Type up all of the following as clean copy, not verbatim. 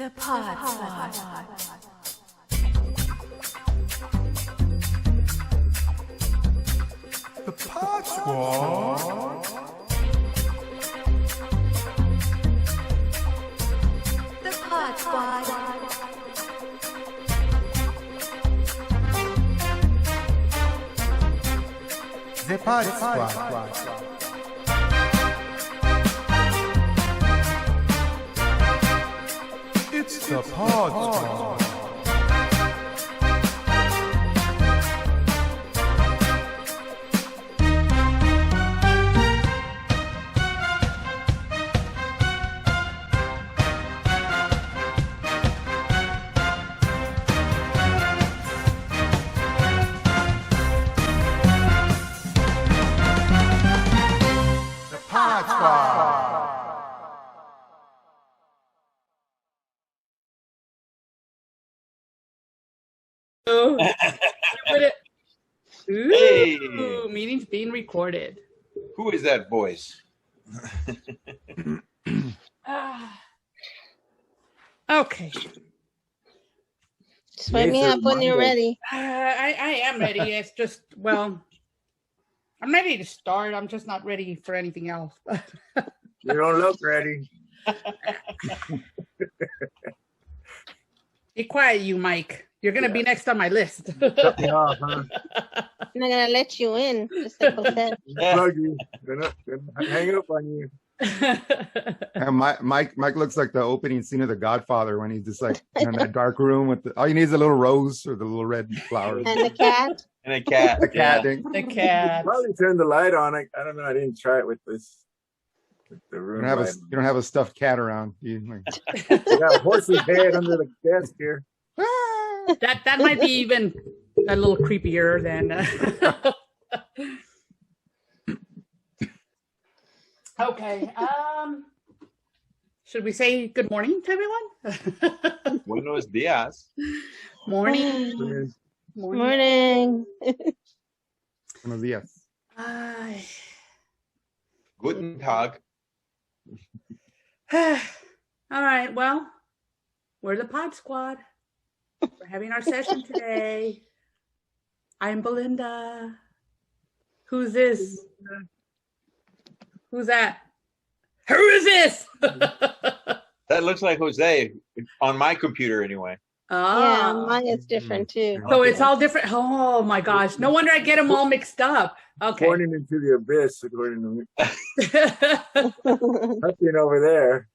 The Pod Squad. The Pod Squad. The Pod Squad. The Pod Squad. It's the Pod Squad. The Pod Squad. Ooh, Hey. meeting's being recorded. Who is that voice? Okay. Swipe me up when you're ready. I am ready. It's just, well, I'm ready to start. I'm just not ready for anything else. You don't look ready. Be quiet, you, Mike. You're going to be next on my list. Cut me off, huh? I'm not gonna let you in. Just like Jose. Plug you. Gonna hang up on you. And Mike looks like the opening scene of The Godfather when he's just like in that dark room with all you need is a little rose or the little red flowers. And the cat. And a cat. The cat Yeah. thing. The cat. Probably turn the light on. I don't know. I didn't try it with this. With the You room don't have a light. you don't have a stuffed cat around. You like, I got a horse's head under the desk here. That might be even a little creepier than. Okay. Should we say good morning to everyone? Buenos dias. Morning. Morning. Buenos dias. Guten Tag. All right. Well, we're the Pod Squad. We're having our session today. I'm Belinda. Who's this? Who's that? Who is this? That looks like Jose on my computer anyway. Yeah, Oh, mine is different too. so it's all different. Oh my gosh. No wonder I get them all mixed up. Okay. Pointing into the abyss, according to me. Nothing over there.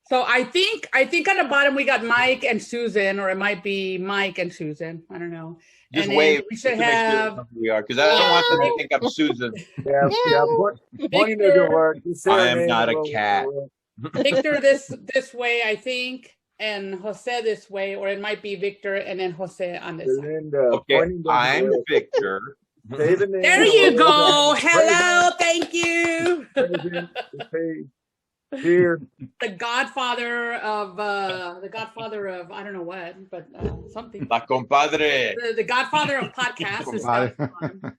So I think on the bottom we got Mike and Susan, or it might be Mike and Susan. I don't know. Just And then wave. we should to make sure have who we are, because I don't want them to think I'm Susan. Yeah. Pointing Victor. doesn't work. You say I her am name, not a it won't cat. work. Victor this way, I think, and Jose this way, or it might be Victor and then Jose on this side. Belinda, Okay, pointing doesn't I'm work. Victor. Say the name. There you go. Hello, thank you. President, the page. Here. The Godfather of I don't know what, but something. La compadre. The Godfather of podcasts is Compadre. fun.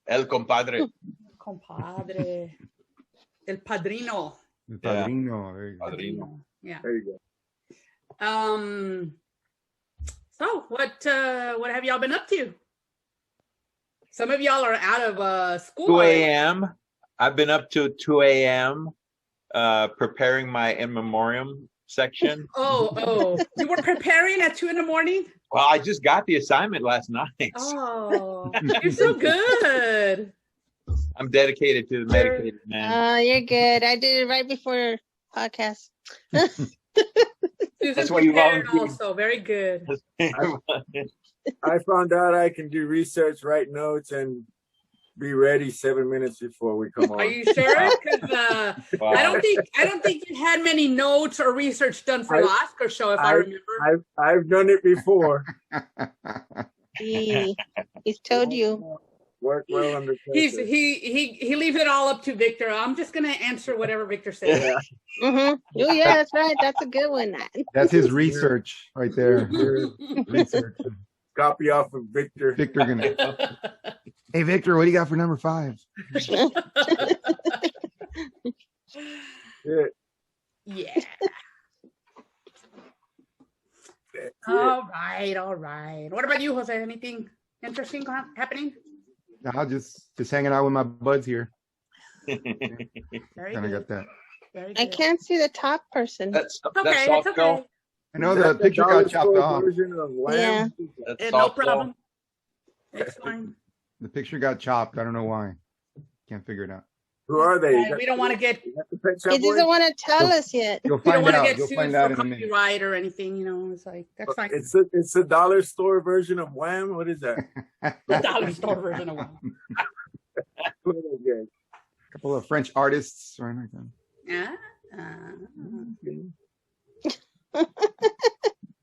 El compadre. Compadre. El Padrino. El padrino. There you go. Padrino. Yeah. There you go. So what have y'all been up to? Some of y'all are out of school. 2 a.m. I've been up to 2 a.m. Preparing my in memoriam section. Oh, you were preparing at 2 a.m? Well, I just got the assignment last night. Oh, you're so good. I'm dedicated to the medicated man. Oh, you're good. I did it right before podcast. Susan's why you prepared volunteered. also. Very good. I found out I can do research, write notes, and be ready 7 minutes before we come on. Are you sure? Because Wow. I don't think you had many notes or research done for the Oscar show, if I remember. I've done it before. He's told you. Work well under pressure. He leaves it all up to Victor. I'm just gonna answer whatever Victor says. Yeah. Oh yeah, that's right. That's a good one. That's his research right there. Research. Copy off of Victor. Victor gonna. Hey Victor, what do you got for number 5? Yeah. Yeah. right, all right. What about you, Jose? Anything interesting happening? I'll just hanging out with my buds here. Very Kind of good. got that. Very I good. can't see the top person. That's Okay, soft, it's okay. I know Is the that picture dollar got chopped store off. version of Lamb? That's No soft, problem. It's fine. The picture got chopped. I don't know why. Can't figure it out. Who are they? We don't want to get Is that the Pet Shop He Boys? doesn't want to tell Nope. us yet. You'll we don't find want to out. get You'll sued find for out in a minute. copyright or anything. You know, it's like that's fine. It's a dollar store version of Wham. What is that? The dollar store version of one. Okay. A couple of French artists, right? Like that. Yeah.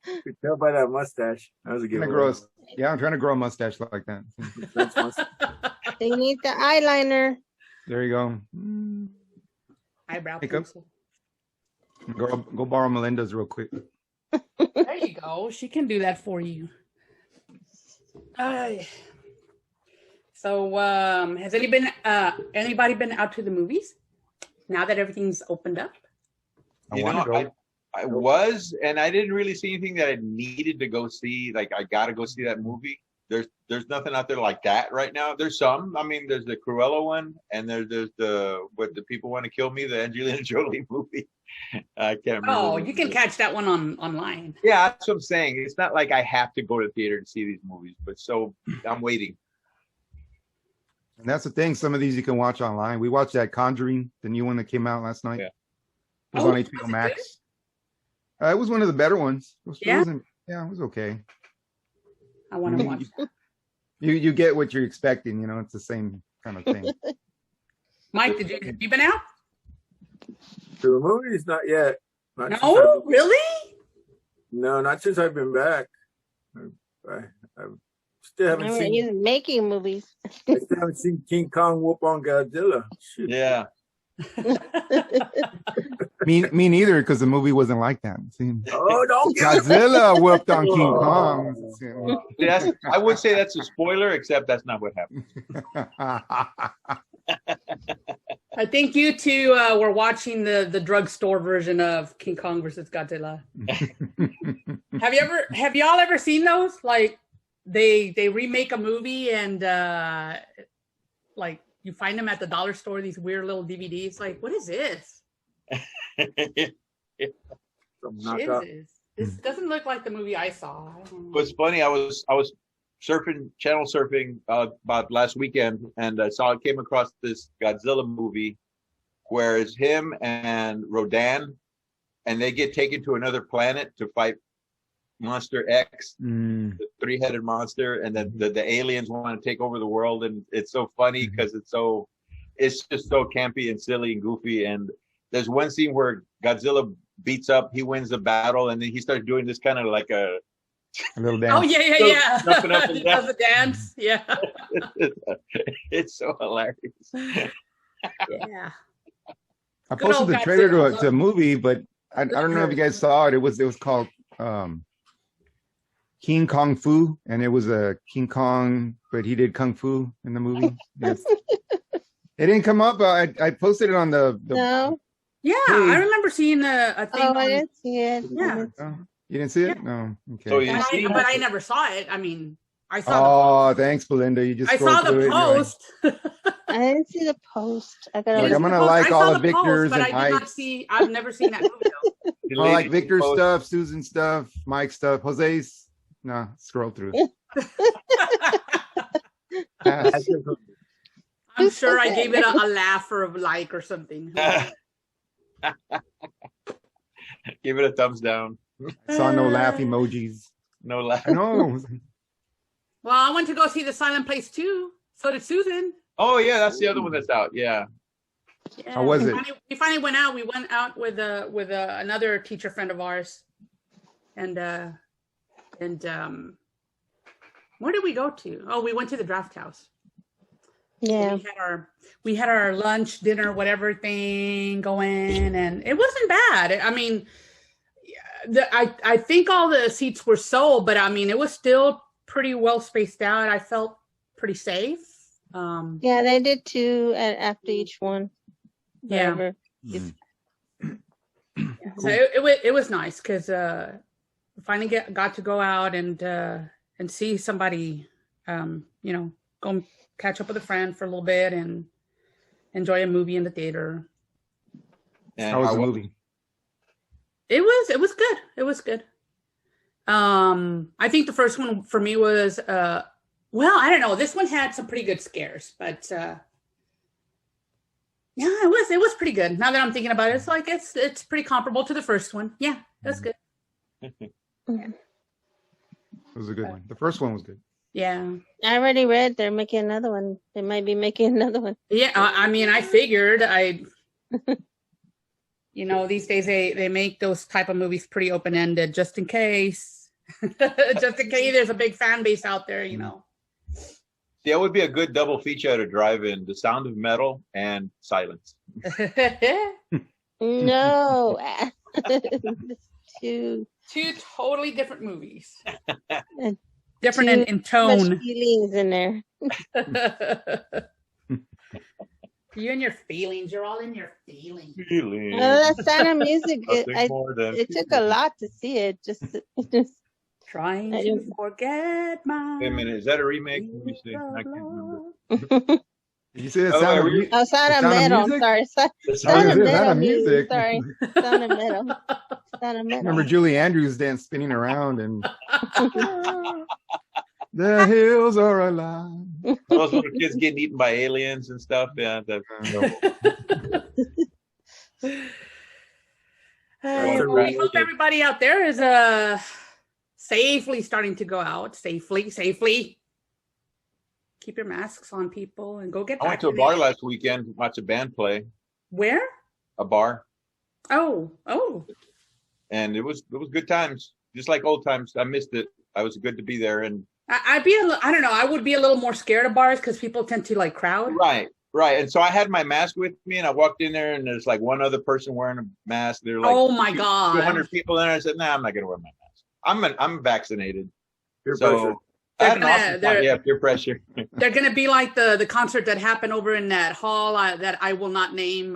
You could tell by that mustache. That was a good Trying to grow one. I'm trying to grow a mustache like that. French mustache. They need the eyeliner. There you go. Eyebrow Makeup. pencil. Go borrow Melinda's real quick. There you go. She can do that for you. So, has anybody been out to the movies now that everything's opened up? I want to go. I was, and I didn't really see anything that I needed to go see. Like, I got to go see that movie. There's nothing out there like that right now. There's some. I mean, there's the Cruella one, and there's the What the People Want to Kill Me, the Angelina Jolie movie. I can't remember. Oh, you can catch that one online. Yeah, that's what I'm saying. It's not like I have to go to the theater to see these movies, but so I'm waiting. And that's the thing. Some of these you can watch online. We watched that Conjuring, the new one that came out last night. Yeah. It was Oh, on was HBO it Max. It was one of the better ones. It Yeah? wasn't, it was okay. I want to watch that. You get what you're expecting. You know, it's the same kind of thing. Mike, have you been out? To the movies, not yet. Not since No, really? No, not since I've been back. I still haven't I mean, he's seen. making movies. I still haven't seen King Kong whoop on Godzilla. Shoot. Yeah. me neither, because the movie wasn't like that. See? Oh, don't get it. Godzilla whooped on King Kong. I would say that's a spoiler, except that's not what happened. I think you two were watching the drugstore version of King Kong versus Godzilla. Have y'all ever seen those? Like they remake a movie and like you find them at the dollar store, these weird little DVDs. Like, what is this? Some What knockout. is this? This doesn't look like the movie I saw. I don't know. What's funny, I was channel surfing about last weekend, and came across this Godzilla movie where it's him and Rodan, and they get taken to another planet to fight Monster X, the three-headed monster, and then the aliens want to take over the world, and it's so funny because it's just so campy and silly and goofy. And there's one scene where Godzilla he wins the battle, and then he starts doing this kind of like a little dance. Oh yeah. Jumping up and He does down. the dance. Yeah. It's so hilarious. Yeah. I Good old posted the trailer Godzilla. to a movie, but I don't know if you guys saw it. It was called King Kong Fu, and it was a King Kong, but he did kung fu in the movie. Yes. It didn't come up. I posted it on the No. Yeah, Hey. I remember seeing a thing. Oh, I on- didn't see it. Yeah. Oh, you didn't see it? No. Okay. So you see, but I never saw it. I mean, I saw Oh, thanks, Belinda. You just I scrolled saw the through it, and you're like, post. I didn't see the post. I Like, gotta. I'm gonna I like saw all the the post, Victors but and I did not Mike's. see. I've never seen that movie though. I like Victor's stuff, Susan's stuff, Mike's stuff, Jose's. No, scroll through. Pass. I'm sure I gave it a laugh or a like or something. give it a thumbs down. Saw no laugh emojis. No laugh. I know. Well, I went to go see The Silent Place too. So did Susan. Oh yeah, that's the other one that's out. Yeah. Yeah, How was we it? We finally went out. We went out with another teacher friend of ours, and where did we go to? Oh, we went to the Draft House. Yeah. We had our lunch, dinner, whatever thing going, and it wasn't bad. I mean, I think all the seats were sold, but I mean, it was still pretty well spaced out. I felt pretty safe. Yeah, they did two after each one. Yeah. Whatever. So it was nice because finally got to go out and see somebody, you know, go and catch up with a friend for a little bit and enjoy a movie in the theater. And How was the movie? It was good. It was good. I think the first one for me was well, I don't know. This one had some pretty good scares, but yeah, it was pretty good. Now that I'm thinking about it, it's like it's pretty comparable to the first one. Yeah, that's good. It was a good one. The first one was good. Yeah. I already read they're making another one. They might be making another one. Yeah, I mean, I figured you know, these days they make those type of movies pretty open-ended just in case. Just in case there's a big fan base out there, you know. That would be a good double feature at a drive-in: The Sound of Metal and Silence. No. Two totally different movies. Different in tone. much feelings in there. You and your feelings. You're all in your feelings. That Sound of Music, it took a lot to see it. Just Trying to forget my. Wait a minute, is that a remake? Let me see. I can't remember. Did you say the Sound of Music? Oh, Sound of Metal. Sorry. Sound of Metal music. Sorry. Sound of Metal. Sound of Metal. Remember Julie Andrews dance spinning around and the hills are alive. Those little kids getting eaten by aliens and stuff. Yeah. We hope everybody out there is safely starting to go out. Safely. Keep your masks on, people, and go get. I went to a bar last weekend, watch a band play. Where? A bar. Oh. And it was good times, just like old times. I missed it. I was good to be there, and I don't know. I would be a little more scared of bars because people tend to like crowd. Right. And so I had my mask with me, and I walked in there, and there's like one other person wearing a mask. They're like, oh my god, 200 people in there. I said, nah, I'm not gonna wear my mask. I'm vaccinated. Peer So pressure. I had an awesome time. Yeah, peer pressure. They're gonna be like the concert that happened over in that hall that I will not name.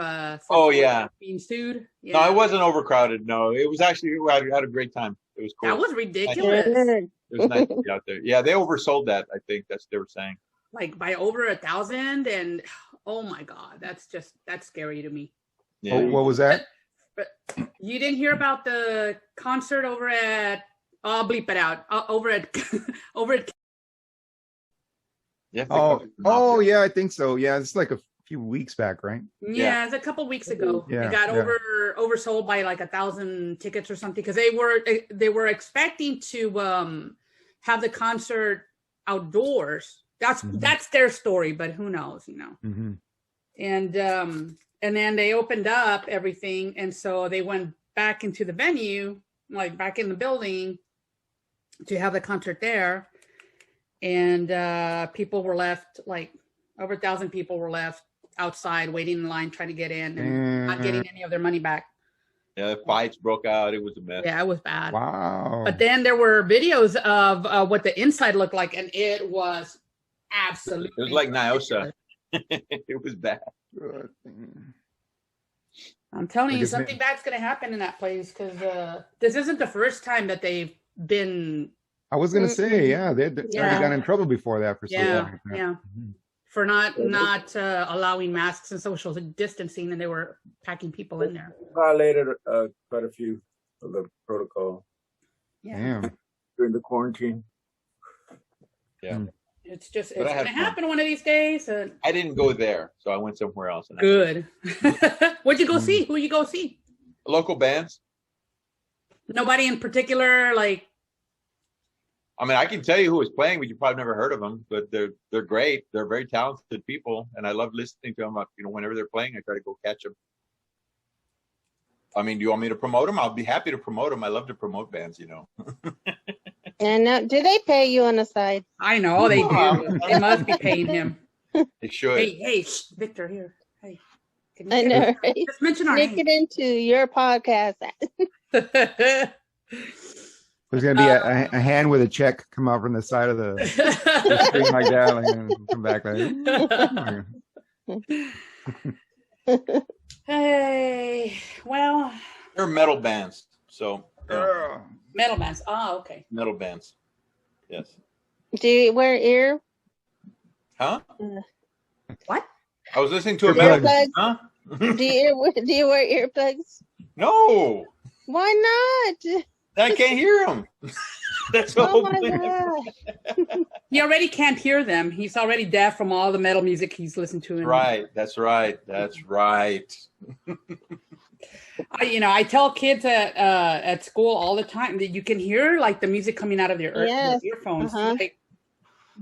Being sued. Yeah. No, it wasn't overcrowded. No, it was actually, I had a great time. It was cool. That was ridiculous. It was nice to be out there. Yeah, they oversold that. I think that's what they were saying. Like by over 1,000, and oh my god, that's scary to me. Yeah. Oh, what was that? You didn't hear about the concert over at? I'll bleep it out. Over at. Yeah. Oh, yeah, I think so. Yeah, it's like a few weeks back, right? Yeah, it's a couple weeks ago. Yeah, it got oversold by like 1,000 tickets or something because they were expecting to have the concert outdoors. That's their story, but who knows, you know. Mm-hmm. And then they opened up everything, and so they went back into the venue, like back in the building, to have the concert there. And people were left, like over 1,000 people were left outside waiting in line trying to get in and not getting any of their money back. Yeah, fights broke out. It was a mess. Yeah, it was bad. Wow. But then there were videos of what the inside looked like, and it was absolutely. It was like Nyosa. It was bad. I'm telling you, something bad's going to happen in that place because this isn't the first time that they've been. I was going to say, yeah, they'd already got in trouble before that for so long. Yeah. For not allowing masks and social distancing, and they were packing people in there. Violated quite a few of the protocol. Yeah. Damn. During the quarantine. Yeah. It's going to happen one of these days. I didn't go there, so I went somewhere else. And Good. What'd you go see? Who you go see? Local bands. Nobody in particular, like. I mean, I can tell you who was playing, but you probably never heard of them. But they're great. They're very talented people, and I love listening to them. You know, whenever they're playing, I try to go catch them. I mean, do you want me to promote them? I'll be happy to promote them. I love to promote bands, you know. And do they pay you on the side? I know they do. They must be paying him. They should. Hey, Victor, here. Hey, can you I know, right? Just mention our Make name. it into your podcast. There's going to be a hand with a check come out from the side of the screen like that, and come back like. Hey, well. They're metal bands, so. Yeah. Metal bands. Oh, okay. Metal bands. Yes. Do you wear ear? Huh? What? I was listening to a metal band. Earplugs? Huh? Do you wear earplugs? No, Why not? I can't hear them. That's the Oh whole my thing. god! He already can't hear them. He's already deaf from all the metal music he's listened to. Right. That's right. That's right. I tell kids at school all the time that you can hear like the music coming out of their earphones. Like,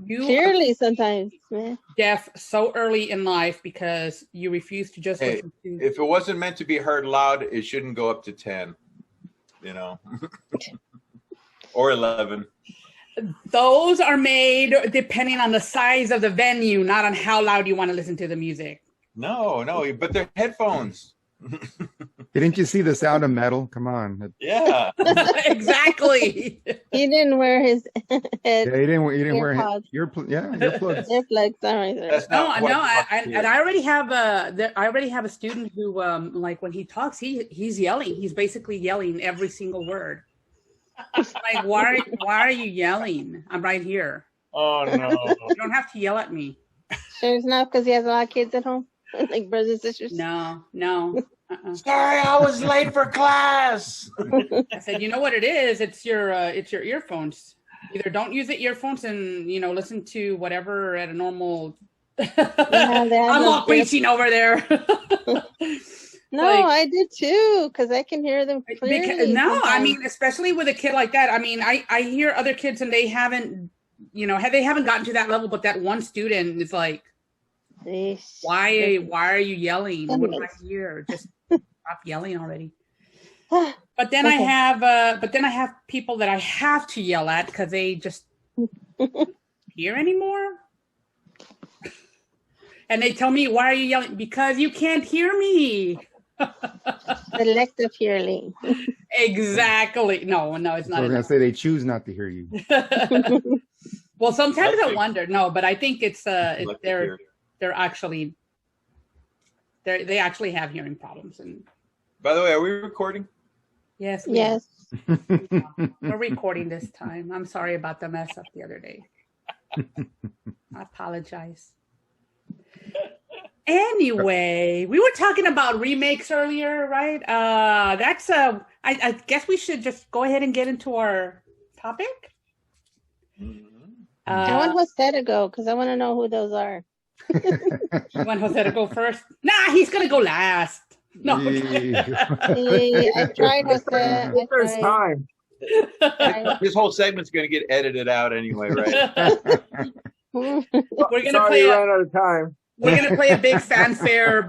you Clearly, sometimes, man. deaf so early in life because you refuse to just listen to. If it wasn't meant to be heard loud, it shouldn't go up to 10. Or 11. Those are made depending on the size of the venue, not on how loud you want to listen to the music. No, but they're headphones. Didn't you see The Sound of Metal? Come on. Yeah. Exactly. He didn't wear his Yeah, he didn't wear earpods. earplugs. Earplugs. Sorry. That's No, not what and I already have a student who like when he talks, he's yelling. He's basically yelling every single word. Like, why are you yelling? I'm right here. Oh no. You don't have to yell at me. Sure it's not because he has a lot of kids at home, like brothers and sisters. No. Sorry, I was late for class. I said, you know what it is? It's your earphones. Either don't use the earphones and listen to whatever at a normal. I'm all preaching over there. No, I did too, because I can hear them clearly. I mean, especially with a kid like that. I mean, I hear other kids and they haven't gotten to that level, but that one student is like, why are you yelling? What do I hear? Just stop yelling already. But then I have people that I have to yell at because they just hear anymore. And they tell me, why are you yelling? Because you can't hear me. Selective hearing. Exactly. No, it's not. So I was gonna say they choose not to hear you. Well, sometimes I wonder. No, but I think it's they actually have hearing problems. And by the way, are we recording? Yes. Yes. We're recording this time. I'm sorry about the mess up the other day. I apologize. Anyway, we were talking about remakes earlier, right? I guess we should just go ahead and get into our topic. I want Jose to go because I want to know who those are. You want Jose to go first? Nah, he's gonna go last. No. I tried, Jose. There's time. This whole segment's going to get edited out anyway, right? We're gonna play. Ran out of time. We're gonna play a big fanfare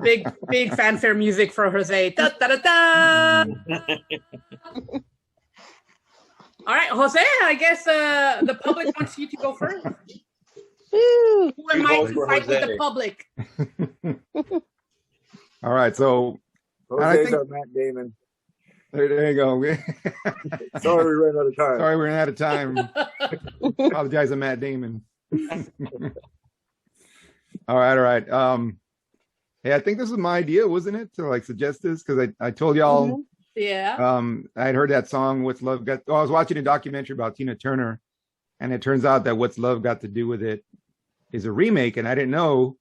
music for Jose. Da, da, da, da. All right, Jose. I guess the public wants you to go first. Who am I to fight with the public? All right, so Jose's our Matt Damon. there you go. Sorry, we ran out of time. Sorry, we ran out of time. Apologize to Matt Damon. All right. Hey, I think this was my idea, wasn't it, to like suggest this? Because I told y'all. Mm-hmm. Yeah. I'd heard that song, What's Love Got. I was watching a documentary about Tina Turner, and it turns out that What's Love Got to Do with It is a remake, and I didn't know.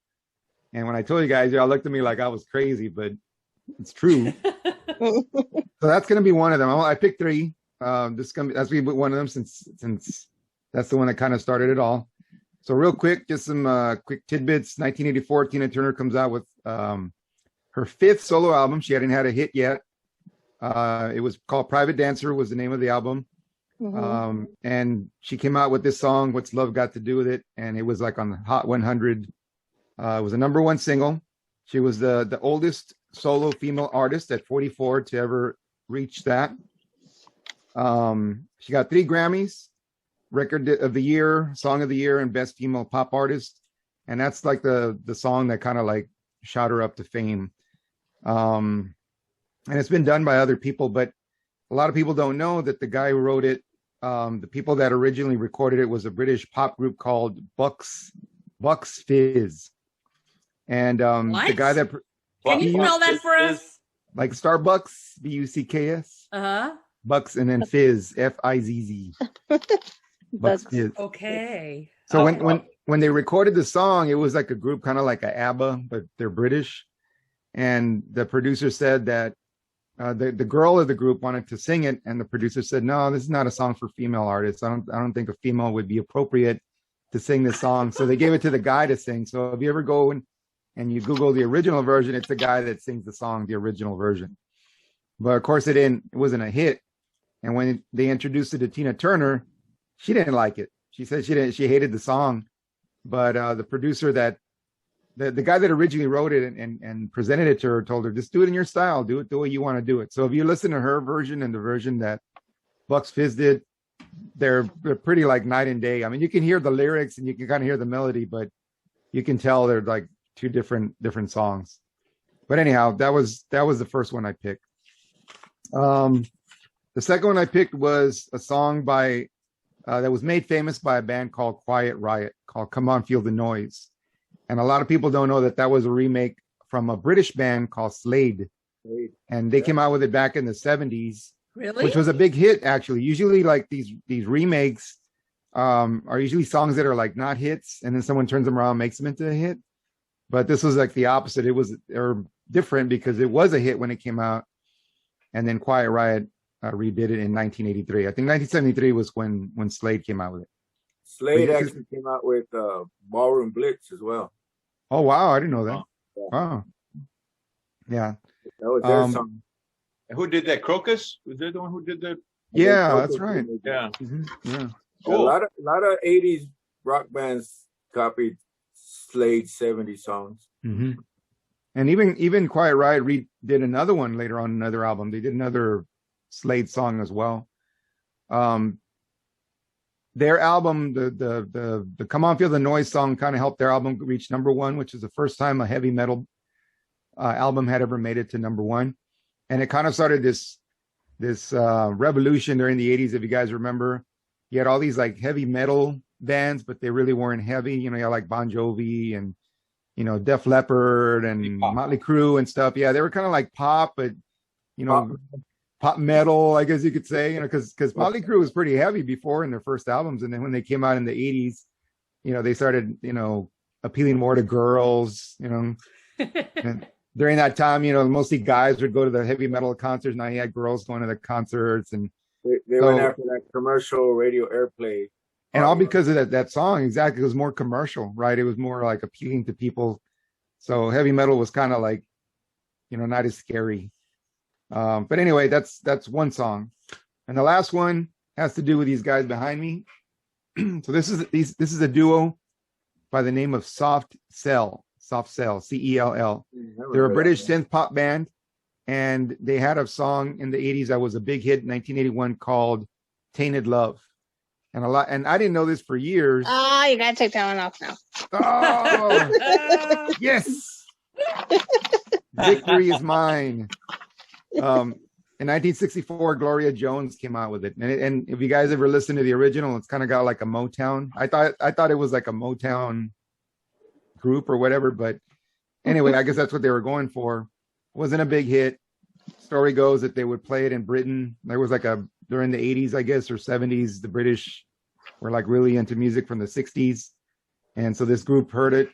And when I told you guys, y'all looked at me like I was crazy, but it's true. So that's gonna be one of them. I picked three. That's gonna be one of them since that's the one that kind of started it all. So real quick, just some quick tidbits. 1984, Tina Turner comes out with her fifth solo album. She hadn't had a hit yet. It was called Private Dancer was the name of the album. Mm-hmm. And she came out with this song, What's Love Got to Do with It? And it was like on the Hot 100. It was a #1 single. She was the oldest solo female artist at 44 to ever reach that. She got 3 Grammys, Record of the Year, Song of the Year, and Best Female Pop Artist. And that's like the song that kind of like shot her up to fame. And it's been done by other people, but a lot of people don't know that the guy who wrote it, the people that originally recorded it was a British pop group called Bucks Fizz. And the guy that can you spell that for us? Like Starbucks, Bucks. Uh-huh. Bucks and then Fizz, Fizz. Bucks Fizz. Okay. So when they recorded the song, it was like a group kind of like a ABBA, but they're British. And the producer said that the girl of the group wanted to sing it, and the producer said, "No, this is not a song for female artists. I don't think a female would be appropriate to sing this song." So they gave it to the guy to sing. So if you ever go and you Google the original version, it's the guy that sings the song, the original version. But of course, it wasn't a hit. And when they introduced it to Tina Turner, she didn't like it. She said she hated the song. But the producer the guy that originally wrote it and presented it to her told her, just do it in your style, do it the way you want to do it. So if you listen to her version and the version that Bucks Fizz did, they're pretty like night and day. I mean, you can hear the lyrics and you can kind of hear the melody, but you can tell they're like two different songs. But anyhow, that was the first one I picked. The second one I picked was a song by that was made famous by a band called Quiet Riot, called "Come On Feel the Noise." And a lot of people don't know that was a remake from a British band called Slade. And they came out with it back in the 70s. Really? Which was a big hit, actually. Usually, like these remakes are usually songs that are like not hits, and then someone turns them around and makes them into a hit. But this was like the opposite. It was different because it was a hit when it came out, and then Quiet Riot redid it in 1983. I think 1973 was when Slade came out with it. Slade actually came out with Ballroom Blitz as well. Oh wow, I didn't know that. Wow. Yeah. That was their song. Who did that? Crocus? Was they the one who did that? Yeah, that's right. Yeah. Mm-hmm. Yeah. Cool. A lot of 80s rock bands copied Slade's 70s songs. Mm-hmm. And even Quiet Riot did another one later on, another album. They did another Slade song as well. Their album, the "Come On Feel the Noise" song, kind of helped their album reach #1, which is the first time a heavy metal album had ever made it to #1, and it kind of started this revolution during the 80s. If you guys remember, you had all these like heavy metal bands, but they really weren't heavy. You know, like Bon Jovi and Def Leppard and Motley Crue and stuff. Yeah, they were kind of like pop, but pop metal, I guess you could say, because Motley Crue was pretty heavy before in their first albums. And then when they came out in the 80s, they started, appealing more to girls, and during that time, mostly guys would go to the heavy metal concerts. Now you had girls going to the concerts, and they went after that commercial radio airplay. And all because of that song. Exactly. It was more commercial, right? It was more like appealing to people. So heavy metal was kind of like, not as scary. But anyway, that's one song, and the last one has to do with these guys behind me. So this is a duo by the name of Soft Cell, Cell. They're a British synth pop band, and they had a song in the 80s that was a big hit in 1981 called "Tainted Love," and I didn't know this for years. Oh, you gotta take that one off now. Oh, yes, victory is mine. In 1964, Gloria Jones came out with it, and if you guys ever listen to the original, it's kind of got like a Motown. I thought it was like a Motown group or whatever, but anyway, I guess that's what they were going for. Wasn't a big hit. Story goes that they would play it in Britain. There was like during the 80s, I guess, or 70s, the British were like really into music from the 60s, and so this group heard it,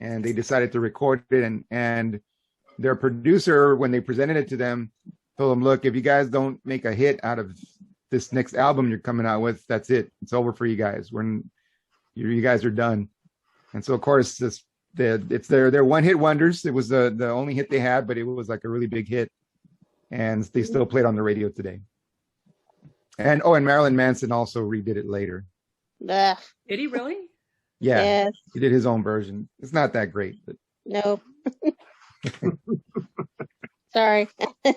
and they decided to record it, and their producer, when they presented it to them, told them, "Look, if you guys don't make a hit out of this next album you're coming out with, that's it. It's over for you guys. You guys are done." And so, of course, it's their one-hit wonders. It was the only hit they had, but it was like a really big hit, and they still played on the radio today. And Marilyn Manson also redid it later. Ugh. Did he really? Yeah, yes. He did his own version. It's not that great, but no. Sorry. So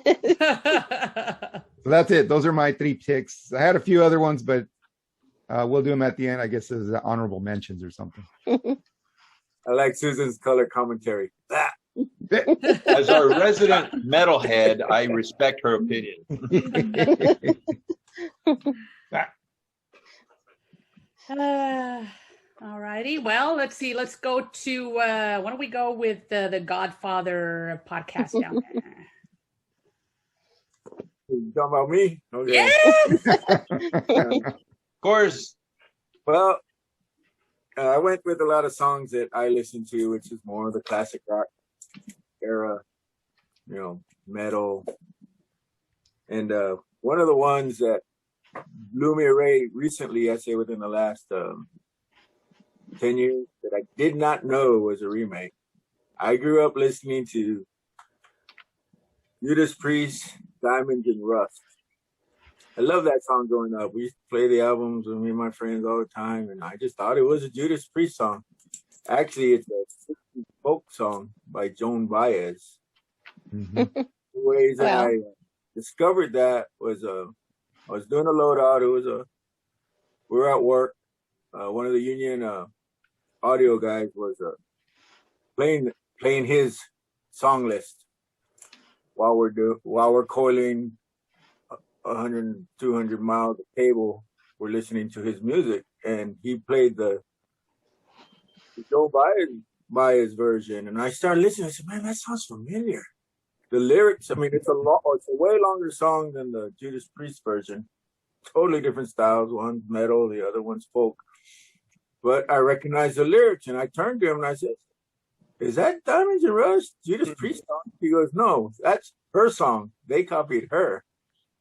that's it. Those are my 3 picks. I had a few other ones, but we'll do them at the end, I guess, as honorable mentions or something. I like Susan's color commentary. As our resident metalhead, I respect her opinion. All righty. Well, let's see. Let's go to, why don't we go with the Godfather podcast down there? You talking about me? Okay. Yes! Of course. Well, I went with a lot of songs that I listen to, which is more of the classic rock era, metal. And one of the ones that blew me away recently, I say within the last 10 years, that I did not know was a remake. I grew up listening to Judas Priest, Diamonds and Rust. I love that song growing up. We used to play the albums with me and my friends all the time, and I just thought it was a Judas Priest song. Actually, it's a 60s folk song by Joan Baez. Mhm. The ways that I discovered that was I was doing a loadout. We were at work. One of the union audio guys was playing his song list while we're coiling 100, 200 miles of cable. We're listening to his music, and he played the Joe Baez version, and I started listening. I said, "Man, that sounds familiar." The lyrics, I mean, it's a way longer song than the Judas Priest version. Totally different styles. One's metal, the other one's folk. But I recognized the lyrics, and I turned to him and I said, "Is that Diamonds and Rust, Judas Priest song?" He goes, "No, that's her song. They copied her."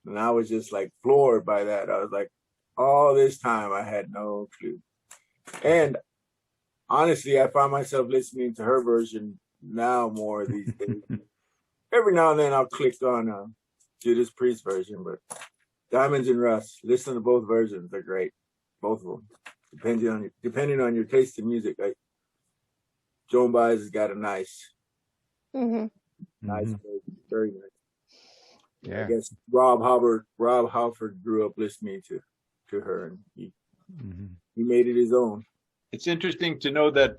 And I was just like floored by that. I was like, all this time I had no clue. And honestly, I find myself listening to her version now more these days. Every now and then I'll click on Judas Priest version, but Diamonds and Rust, listen to both versions. They're great. Both of them. Depending on your taste in music. Like Joan Baez has got a nice version. Very nice. Yeah. I guess Rob Halford grew up listening to her, and he made it his own. It's interesting to know that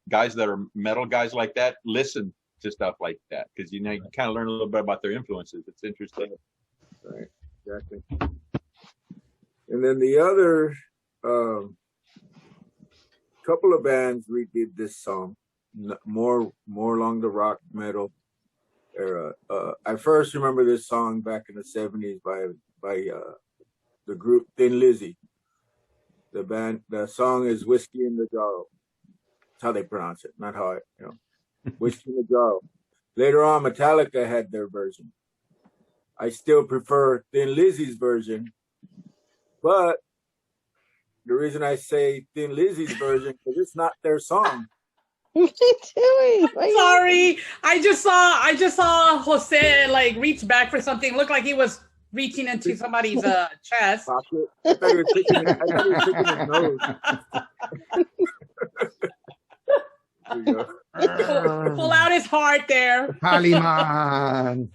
guys that are metal guys like that listen to stuff like that, because you kind of learn a little bit about their influences. It's interesting. Right, exactly. And then the other couple of bands redid this song, more along the rock metal era. I first remember this song back in the 70s by the group Thin Lizzy. The song is Whiskey in the Jar. That's how they pronounce it, not how Whiskey in the Jar. Later on, Metallica had their version. I still prefer Thin Lizzy's version, but the reason I say Thin Lizzy's version because it's not their song. Sorry, I just saw Jose like reach back for something. Looked like he was reaching into somebody's chest. Pocket. I thought he was picking his nose. There you go. Pull out his heart there. Kaliman.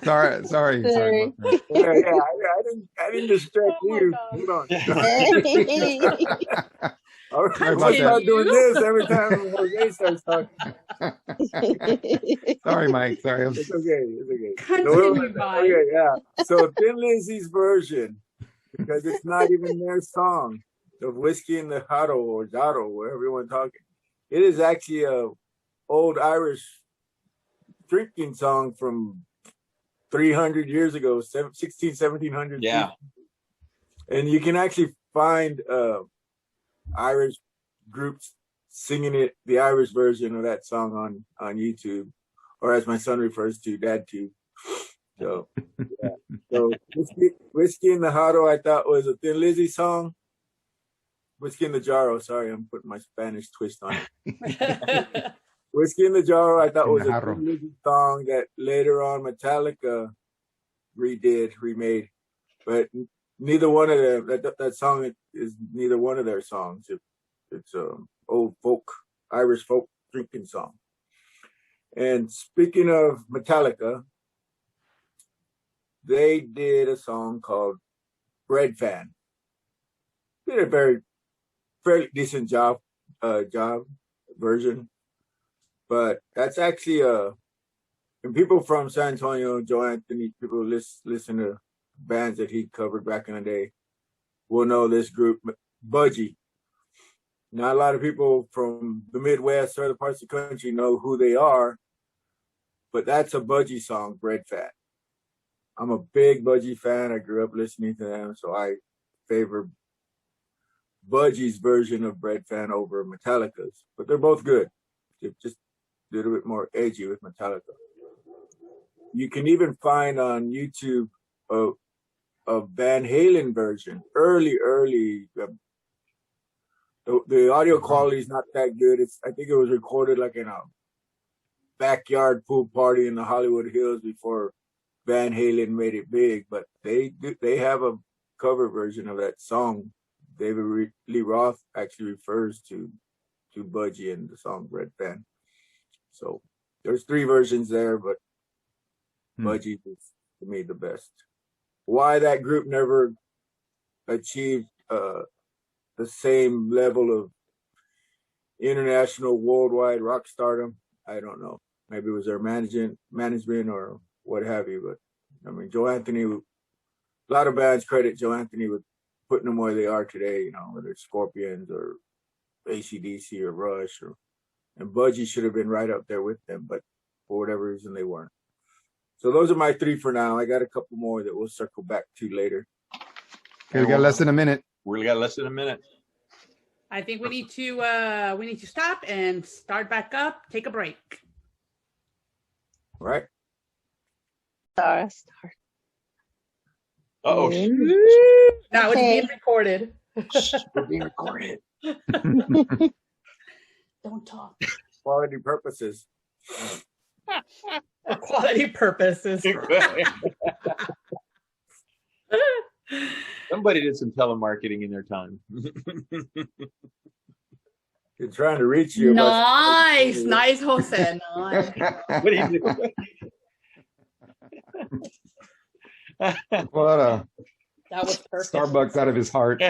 Sorry. Yeah, I didn't distract you. Hold on. I'm gonna start doing this every time Jose starts talking. Sorry, Mike. Sorry. It's okay. Continue, Mike. Okay, yeah. So Thin Lizzy's version, because it's not even their song of Whiskey in the Jarro or Jarro, wherever you want to talk. It is actually a old Irish drinking song from 300 years ago, 1700. Yeah. And you can actually find Irish groups singing it, the Irish version of that song on YouTube, or as my son refers to, DadTube. So, yeah. So Whiskey in the Jarro, I thought was a Thin Lizzy song. Whiskey in the Jarro, sorry, I'm putting my Spanish twist on it. Whiskey in the Jarro, I thought was a Thin Lizzy song that later on Metallica remade, but neither one of them. That song is neither one of their songs. It's old folk, Irish folk drinking song. And speaking of Metallica, they did a song called "Bread Fan." Did a fairly decent job version, but that's actually and people from San Antonio, Joe Anthony, people listen to bands that he covered back in the day will know this group, Budgie. Not a lot of people from the Midwest or other parts of the country know who they are, but that's a Budgie song, Bread Fat. I'm a big Budgie fan. I grew up listening to them, so I favor Budgie's version of Bread Fan over Metallica's. But they're both good. They're just a little bit more edgy with Metallica. You can even find on YouTube a Van Halen version, early. The audio quality is not that good. I think it was recorded like in a backyard pool party in the Hollywood Hills before Van Halen made it big. But they have a cover version of that song. David Lee Roth actually refers to Budgie in the song Red Fan. So there's 3 versions there, but Budgie is to me the best. Why that group never achieved the same level of international, worldwide rock stardom, I don't know. Maybe it was their management or what have you. But I mean, Joe Anthony, a lot of bands credit Joe Anthony with putting them where they are today, you know, whether it's Scorpions or AC/DC or Rush, and Budgie should have been right up there with them, but for whatever reason they weren't. So those are my 3 for now. I got a couple more that we'll circle back to later. Okay, we got less than a minute. We got less than a minute. I think we need to stop and start back up. Take a break. All right. Start. Uh-oh. Now it's being recorded. We're being recorded. Don't talk. Quality purposes. For quality purposes. Somebody did some telemarketing in their time. They're trying to reach you. Nice, Jose. Nice. What do you do? Well, That was perfect. Starbucks out of his heart.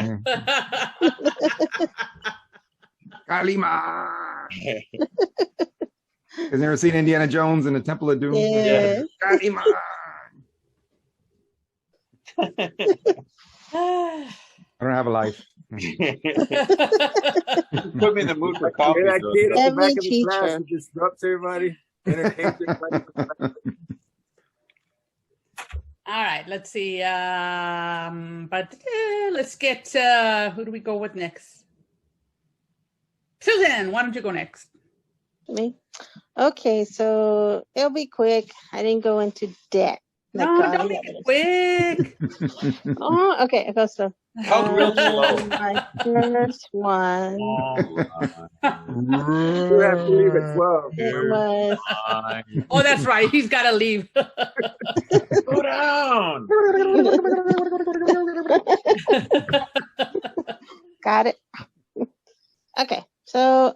Kalima. Has never seen Indiana Jones in the Temple of Doom? Yeah. Kalima. I don't have a life. Put me in the mood for coffee. That kid at the Every back of the class teacher. who disrupts everybody. Entertains everybody. All right, let's see. Let's get who do we go with next? Susan, why don't you go next? Me? Okay, so it'll be quick. I didn't go into debt. No, don't make it quick. Oh, okay. I go slow. How real slow. My first one You have to leave at 12. was Oh, that's right. He's got to leave. Go down. got it. Okay, so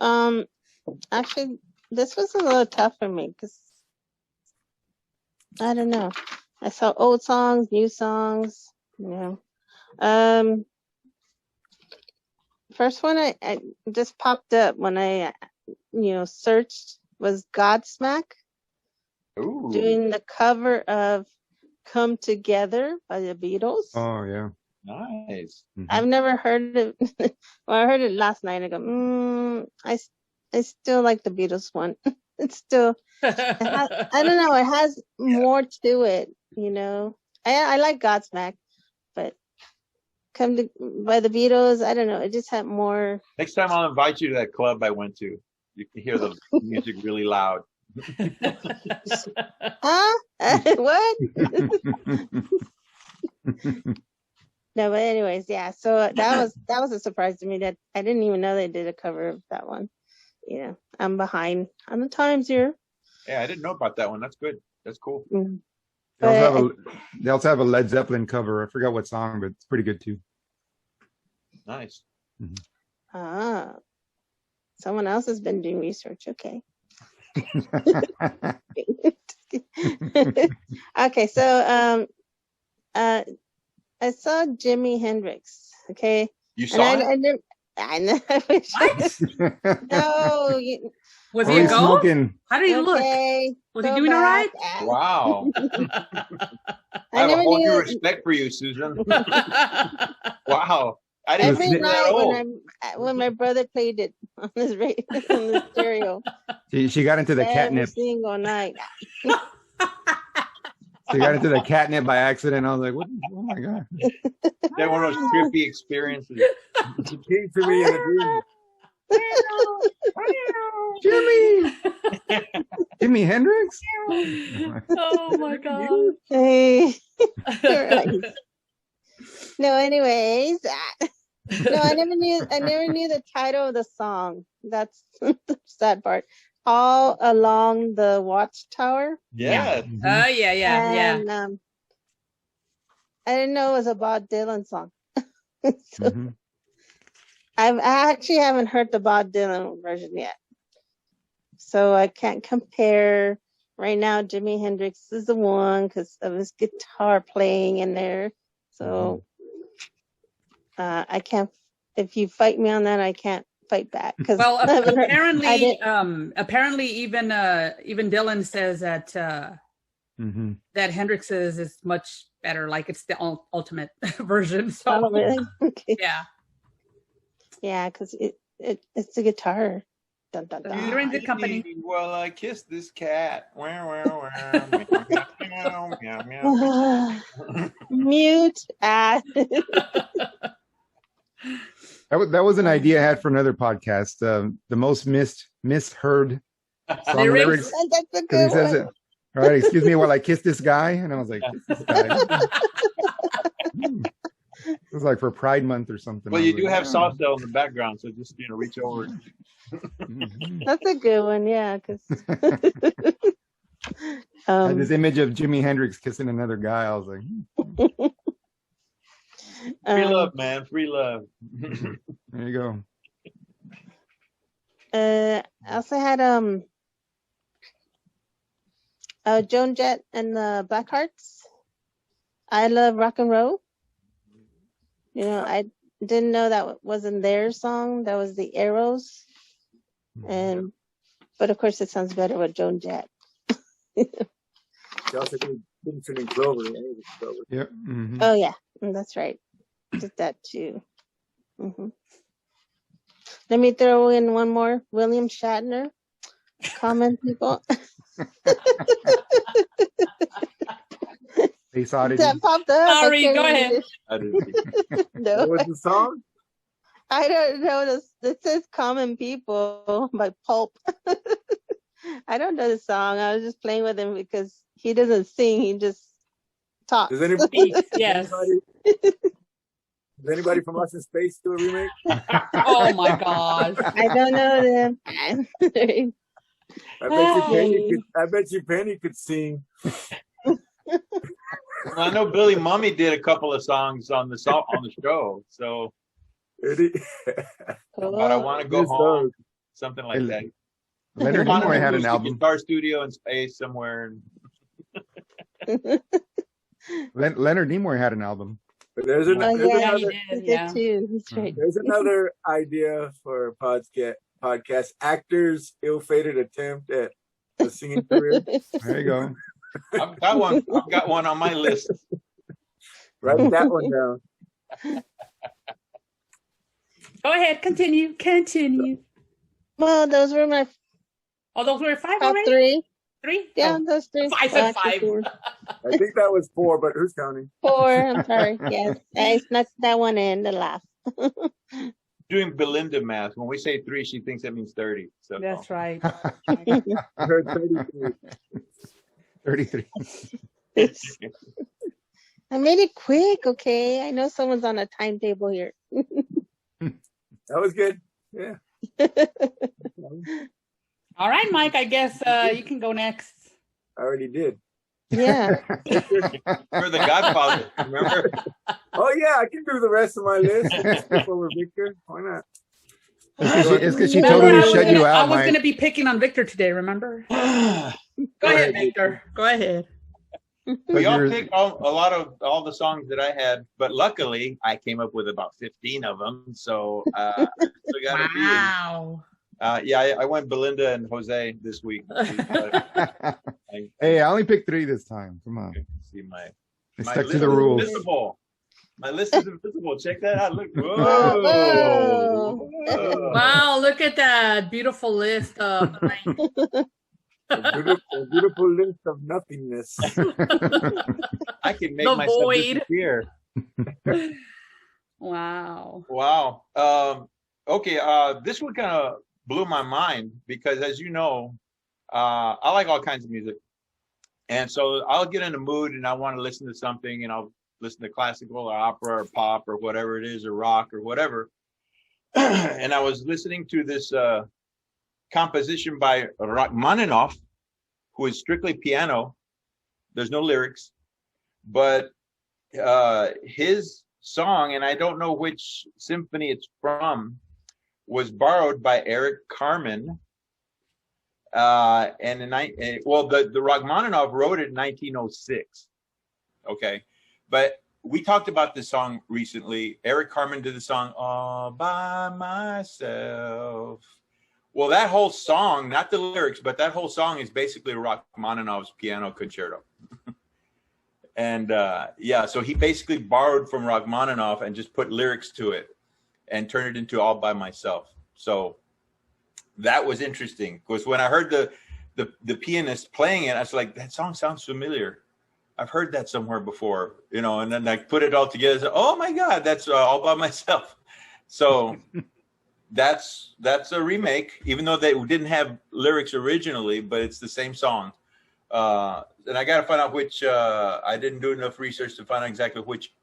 actually, this was a little tough for me because I don't know. I saw old songs, new songs, you know. First one I just popped up when I searched was Godsmack Ooh. doing the cover of Come Together by the Beatles. Oh, yeah. Nice. I've never heard it. Well, I heard it last night. I go, I still like the Beatles one. It's still, I don't know. It has more to it, you know. I like Godsmack, but by the Beatles, I don't know. It just had more. Next time I'll invite you to that club I went to. You can hear the music really loud. Huh? What? No, but anyways, yeah. So that was a surprise to me that I didn't even know they did a cover of that one. You know, I'm behind on the times here. Yeah, I didn't know about that one. That's good. That's cool. Mm. They also have a Led Zeppelin cover. I forgot what song, but it's pretty good too. Nice. Ah, someone else has been doing research. Okay. Okay, so I saw Jimi Hendrix. Okay, You saw it? I know. No, Was Oh, he a he's ghost? smoking. How did he look? okay, Was he go doing all right? back. Wow. I I have a never whole new knew. respect for you, Susan. Wow. I didn't Every think that night old. when my brother played it on his radio, on the stereo, She got into the every catnip. single night. She got into the catnip by accident. I was like, what? Oh my God. That one of those trippy experiences. She came to me in a dream. Jimmy! Jimi Hendrix? Oh my God. Hey. Right. No, anyways. No, I never knew the title of the song. That's the sad part. All Along the Watchtower. Yeah. Oh yeah. And I didn't know it was a Bob Dylan song. So Mhm. I actually haven't heard the Bob Dylan version yet. So I can't compare. Right now, Jimi Hendrix is the one because of his guitar playing in there. So I can't, if you fight me on that, I can't fight back. Well, apparently, I apparently even Dylan says that Mhm. that Hendrix's is much better. Like it's the ultimate version. So Oh, really? Okay. yeah, Yeah, because it's the guitar. Dun, dun, dun. you're in good company. Well, I kissed this cat. Wow, wow, wow. Meow, meow, meow. Mute. That was an idea I had for another podcast. The most misheard song lyrics. That's a Because good he says one. it. All right, excuse me while I kiss this guy. And I was like, kiss this guy. It was like for Pride Month or something. Well, I you was do like, have oh. soft cell in the background, so just reach over. Mhm. That's a good one, yeah. Because I had this image of Jimi Hendrix kissing another guy. I was like, Free love, man. Free love. there you go. I also had Joan Jett and the Blackhearts. I Love Rock and Roll. You know, I didn't know that wasn't their song. That was the Arrows. But of course, it sounds better with Joan Jett. She also did Vincent and Clover. Yep. Mhm. Oh yeah, that's right. Did that too. Let me throw in one more. William Shatner. Common People. Face Oddity. That popped up. Sorry, go ahead. No, What was the song? I don't know. It says Common People by Pulp. I don't know the song. I was just playing with him because he doesn't sing. He just talks. Does anybody, Yes. does anybody from Lost in Space do a remake? Oh my gosh. I don't know them. I bet you Penny could sing. Well, I know Billy Mummy did a couple of songs on the show, so but I want to go home, something like that. Leonard Nimoy had an album. Guitar studio in space somewhere. Leonard Nimoy had an album. But there's Oh, another, yeah, he he did, did yeah. too. That's right. there's another idea for a podcast. Actors' ill-fated attempt at a singing career. There you go. I've got one on my list. Write that one down. Go ahead. Continue. Well, those were my Oh, those were 5 top already? 3. 3? Yeah, Oh. those 3. I said Well, actually 5. 4. I think that was 4, but who's counting? 4. I'm sorry. Yes, I snuck that one in the last. Doing Belinda math. When we say 3, she thinks that means 30. So That's right. I heard 33. 33. I made it quick, okay? I know someone's on a timetable here. That was good. Yeah. All right, Mike. I guess you can go next. I already did. Yeah. You're the Godfather, remember? Oh yeah, I can do the rest of my list. Skip over Victor. Why not? It's because she Remember, totally shut you I out, was Mike. going to be picking on Victor today, remember? Go ahead, Victor. Go ahead. We all picked a lot of all the songs that I had, but luckily I came up with about 15 of them. So I still got a few. Wow. Yeah, I went Belinda and Jose this week. Hey, I only picked 3 this time. Come on. See my I stuck to the list is rules. invisible. My list is invisible. Check that out. Look. Whoa. Whoa. Wow, look at that beautiful list of A beautiful list of nothingness. I can make The myself void. disappear. Wow. Wow. Okay. This one kind of blew my mind because, as you know, I like all kinds of music, and so I'll get in a mood and I want to listen to something, and I'll listen to classical or opera or pop or whatever it is, or rock or whatever. And I was listening to this composition by Rachmaninoff, who is strictly piano. There's no lyrics, but his song, and I don't know which symphony it's from, was borrowed by Eric Carmen. And the Rachmaninoff wrote it in 1906. Okay, but we talked about this song recently. Eric Carmen did the song "All by Myself." Well, that whole song, not the lyrics, but that whole song is basically Rachmaninoff's piano concerto. And so he basically borrowed from Rachmaninoff and just put lyrics to it and turned it into All by Myself. So that was interesting, because when I heard the pianist playing it, I was like, that song sounds familiar. I've heard that somewhere before, and then I put it all together. Said, oh my God, that's All by Myself. So that's a remake, even though they didn't have lyrics originally, but it's the same song. And I got to find out which, I didn't do enough research to find out exactly which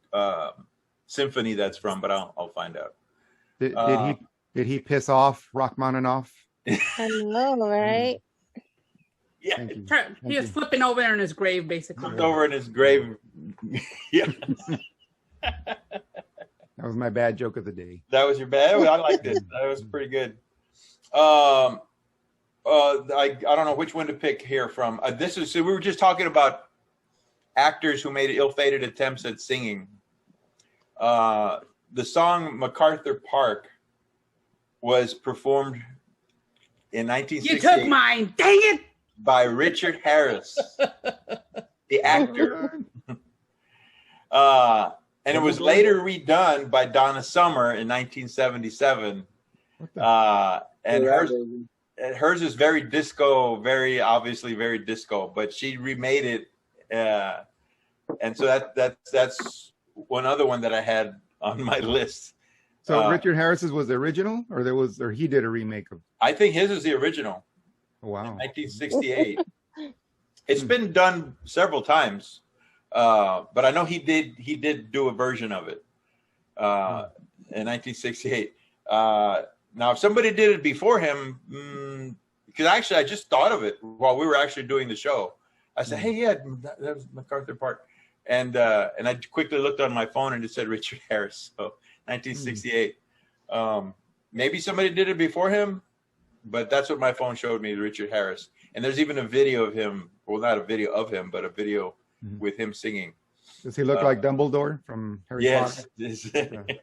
symphony that's from, but I'll find out. Did he piss off Rachmaninoff? I know, right? Yeah. Thank you. He was flipping over there in his grave, basically. Flipped over in his grave. Yeah. That was my bad joke of the day. That was your bad? I liked it. That was pretty good. I don't know which one to pick here from. We were just talking about actors who made ill-fated attempts at singing. The song MacArthur Park was performed in 1968. You took mine, dang it! By Richard Harris, the actor. And it was later redone by Donna Summer in 1977. And hers is very disco, very obviously very disco, but she remade it. And so that's one other one that I had on my list. So Richard Harris's was the original, or he did a remake of? I think his is the original. Oh, wow. 1968. It's been done several times, but I know he did do a version of it in 1968. Now, if somebody did it before him, because actually I just thought of it while we were actually doing the show. I said, "Hey, yeah, that was MacArthur Park," and I quickly looked on my phone and it said Richard Harris. So 1968. Maybe somebody did it before him, but that's what my phone showed me, Richard Harris. And there's even a video of him. Well, not a video of him, but a video with him singing. Does he look like Dumbledore from Harry Potter? Yes.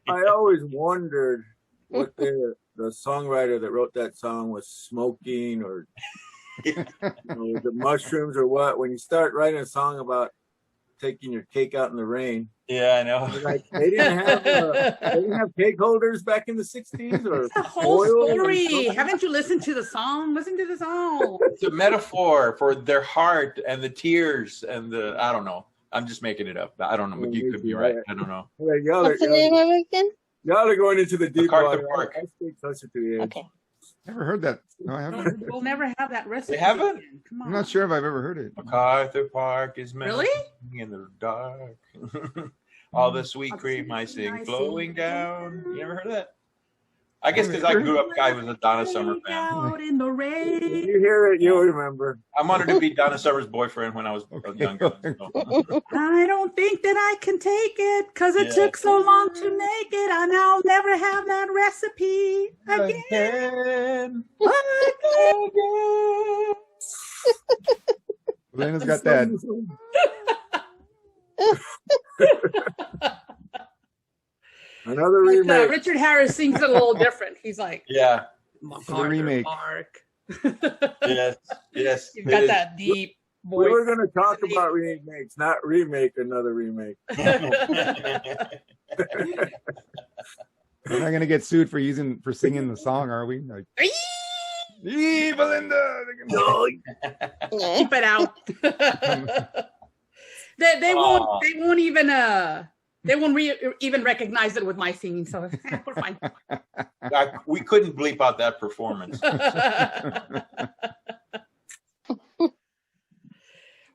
I always wondered what the songwriter that wrote that song was smoking, or was it mushrooms or what? When you start writing a song about taking your cake out in the rain. Yeah, I know. Like they didn't have cake holders back in the 60s, or The whole oil story. Haven't you listened to the song? Listen to the song. It's a metaphor for their heart and the tears and I don't know. I'm just making it up. I don't know. You could be right. I don't know. Like, y'all What's the name of it again? are going into the deep MacArthur water. Park. I stay closer to the edge. Okay. Never heard that. No, I haven't heard that. We'll never have that recipe. You haven't? again. Come on. I'm not sure if I've ever heard it. MacArthur Park is melting Really? in the dark. All the sweet cream I sing flowing down. You never heard of that? I guess because I grew up, I was a Donna Summer fan. Out in the If rain. you hear it, you'll remember. I wanted to be Donna Summer's boyfriend when I was younger. So. I don't think that I can take it because it Yeah. took so long to make it, and I'll never have that recipe again. Lena's got that. Another But, remake. Richard Harris sings it a little different. He's like, Yeah. MacArthur remake. Park. Yes. You've got that deep We were going to talk about remakes, not remake another remake. We're not gonna get sued for singing the song, are we? Like, Belinda. Keep it out. they won't even recognize it with my singing, so we're fine. We couldn't bleep out that performance.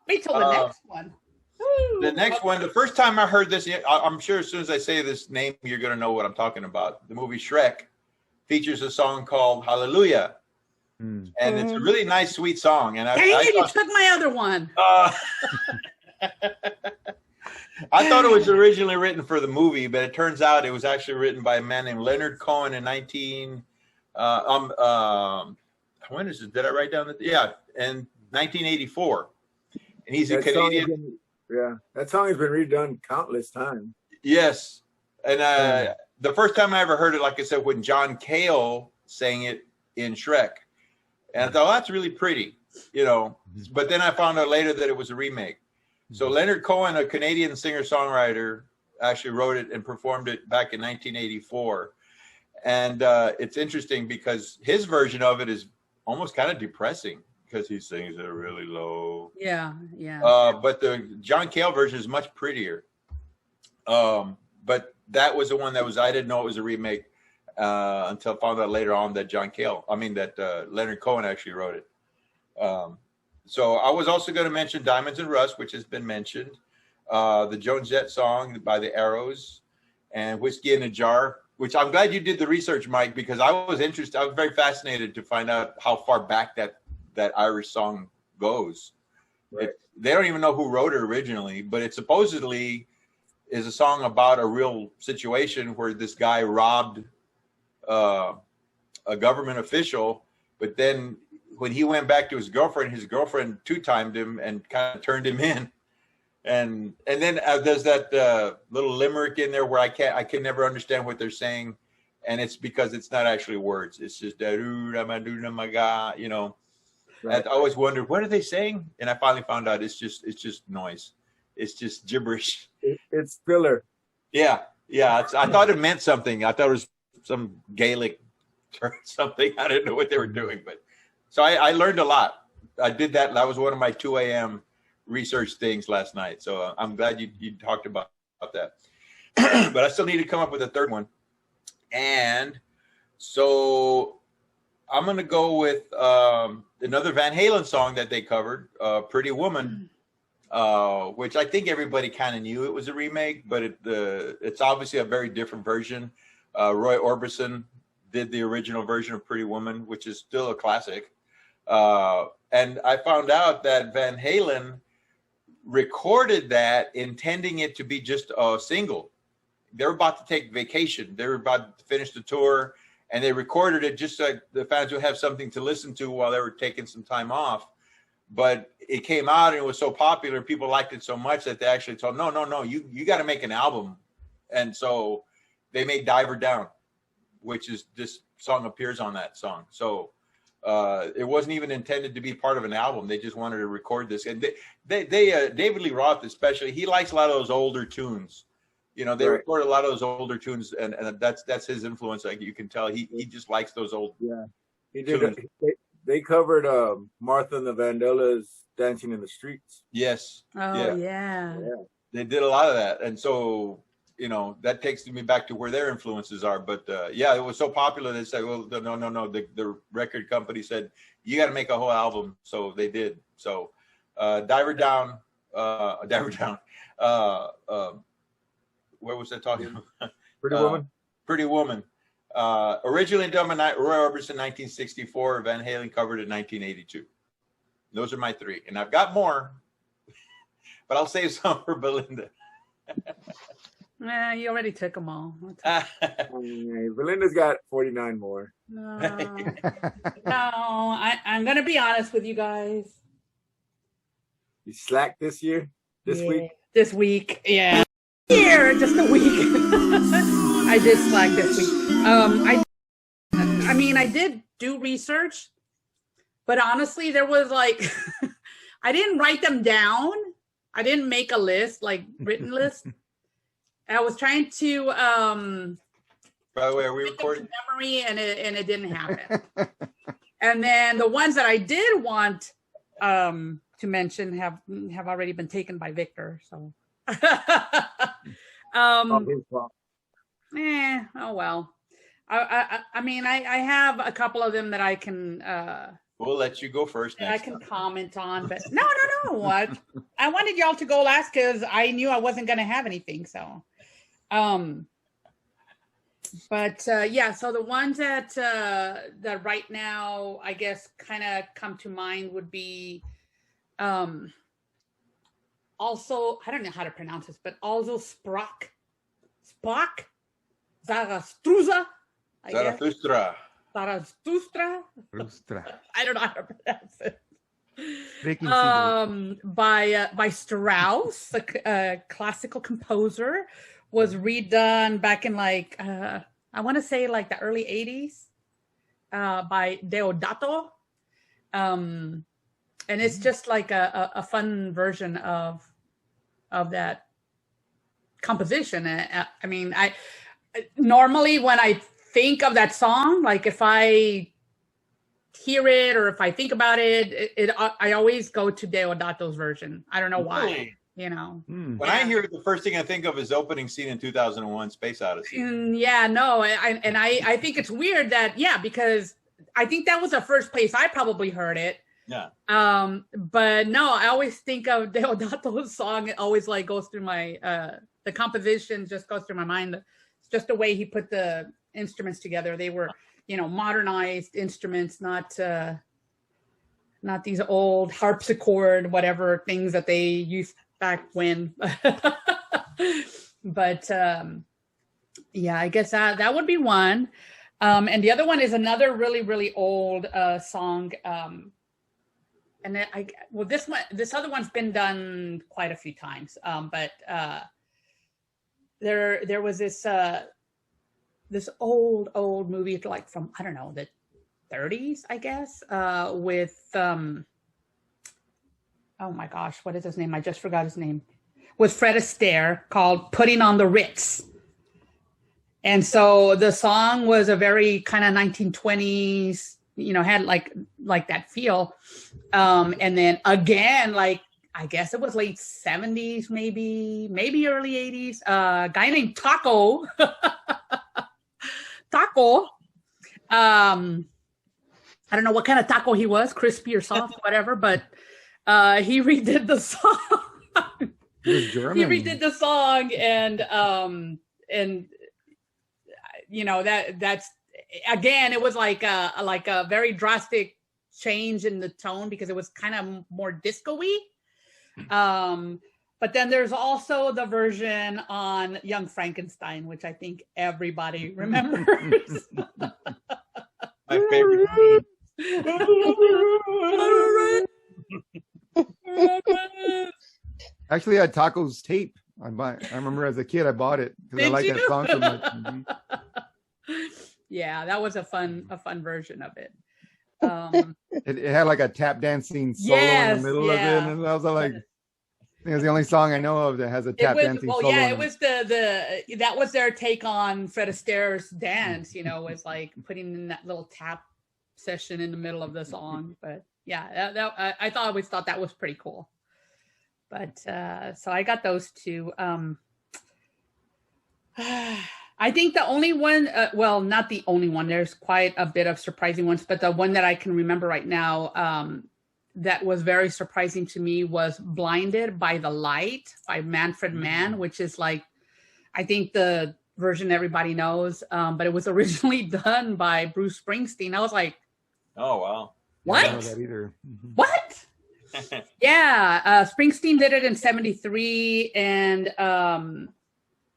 Wait till the next one. The next one, the first time I heard this, I'm sure as soon as I say this name, you're going to know what I'm talking about. The movie Shrek features a song called Hallelujah. And it's a really nice, sweet song. And you took my other one. I thought it was originally written for the movie, but it turns out it was actually written by a man named Leonard Cohen in when is it? Did I write down that? Yeah, in 1984. And he's a Canadian. That song has been redone countless times. Yes. And the first time I ever heard it, like I said, when John Cale sang it in Shrek. And I thought, oh, that's really pretty, But then I found out later that it was a remake. So Leonard Cohen, a Canadian singer-songwriter, actually wrote it and performed it back in 1984. And it's interesting because his version of it is almost kind of depressing because he sings it really low. Yeah. But the John Cale version is much prettier. But that was the one I didn't know it was a remake until I found out later on that Leonard Cohen actually wrote it. So I was also going to mention Diamonds and Rust, which has been mentioned. The Joan Jett song by the Arrows and Whiskey in a Jar, which I'm glad you did the research, Mike, because I was interested. I was very fascinated to find out how far back that Irish song goes. Right. They don't even know who wrote it originally, but it supposedly is a song about a real situation where this guy robbed a government official, but then when he went back to his girlfriend two-timed him and kind of turned him in. And then there's that little limerick in there where I can never understand what they're saying, and it's because it's not actually words. It's just right. I always wondered, what are they saying? And I finally found out it's just noise. It's just gibberish. It's filler. Yeah. I thought it meant something. I thought it was some Gaelic or something. I didn't know what they were doing, but so I learned a lot. I did that. That was one of my 2 a.m. research things last night. So I'm glad you talked about that. But I still need to come up with a third one. And so I'm going to go with another Van Halen song that they covered, Pretty Woman, which I think everybody kind of knew it was a remake, but it's obviously a very different version. Roy Orbison did the original version of Pretty Woman, which is still a classic. And I found out that Van Halen recorded that intending it to be just a single. They were about to take vacation. They were about to finish the tour, and they recorded it just so the fans would have something to listen to while they were taking some time off. But it came out and it was so popular, people liked it so much that they actually told, no, you got to make an album. And so they made Diver Down, which is this song appears on that song. So it wasn't even intended to be part of an album. They just wanted to record this. And they David Lee Roth especially, he likes a lot of those older tunes. They record a lot of those older tunes, and that's his influence. Like you can tell, he just likes those old. Yeah, he did. They covered Martha and the Vandellas "Dancing in the Streets." Yes. Oh yeah. They did a lot of that, and so that takes me back to where their influences are. But it was so popular they said, well, no. The record company said you got to make a whole album, so they did. So Diver Down. Where was I talking about? Pretty Woman. Pretty Woman. Originally done by Roy Orbison in 1964. Van Halen covered in 1982. Those are my three. And I've got more, but I'll save some for Belinda. Nah, you already took them all. Belinda's got 49 more. No, I'm going to be honest with you guys. You slacked this year? This week? This week, yeah. Here, just a week. I did slack this week. I did do research, but honestly, there was I didn't write them down. I didn't make a list, like written list. I was trying to By the way, are we recording? memory, and it didn't happen. And then the ones that I did want to mention have already been taken by Victor. So, oh well. I mean, I have a couple of them that I can. We'll let you go first. I can comment on, but no. What I wanted y'all to go last because I knew I wasn't going to have anything. So, but yeah. So the ones that right now I guess kind of come to mind would be, also I don't know how to pronounce this, but also Spock, Zarathustra. Zarathustra. Zarathustra. I don't know how to pronounce it. By Strauss, a classical composer, was redone back in like I want to say like the early 80s by Deodato, and it's just like a fun version of that composition. I mean, I normally when I think of that song, like if I hear it or if I think about it, I always go to Deodato's version. I don't know why. Really? You know, when I hear it, the first thing I think of is the opening scene in 2001 Space Odyssey. Yeah, no, I think it's weird that, because I think that was the first place I probably heard it. Yeah. But no, I always think of Deodato's song. It always like goes through my the composition just goes through my mind. It's just the way he put the instruments together. They were, modernized instruments, not these old harpsichord, whatever things that they used back when. But yeah, I guess that would be one. And the other one is another really, really old song. And then this other one's been done quite a few times. But there was this old movie, like from, I don't know, the 30s, I guess, with oh my gosh, what is his name? I just forgot his name. With Fred Astaire, called "Putting on the Ritz." And so the song was a very kind of 1920s, had like that feel. And then again, like I guess it was late 70s, maybe early 80s. A guy named Taco. I don't know what kind of taco he was, crispy or soft, whatever, but he redid the song. He was German. He redid the song, and that's again, it was like a very drastic change in the tone because it was kind of more disco-y. But then there's also the version on Young Frankenstein, which I think everybody remembers. My favorite. Actually, I had Taco's tape. I remember as a kid, I bought it because I like that song so much. Yeah, that was a fun version of it. It had like a tap dancing solo in the middle of it, and I was like, I think it's the only song I know of that has a tap dancing solo. Well, yeah, it was that was their take on Fred Astaire's dance. Was like putting in that little tap session in the middle of the song. But yeah, I always thought that was pretty cool. But so I got those two. I think the only one, well, not the only one. There's quite a bit of surprising ones, but the one that I can remember right now that was very surprising to me was "Blinded by the Light" by Manfred Mann, which is like, I think the version everybody knows, but it was originally done by Bruce Springsteen. I was like, oh, wow. What? I don't know that either. What? Yeah, Springsteen did it in 1973, and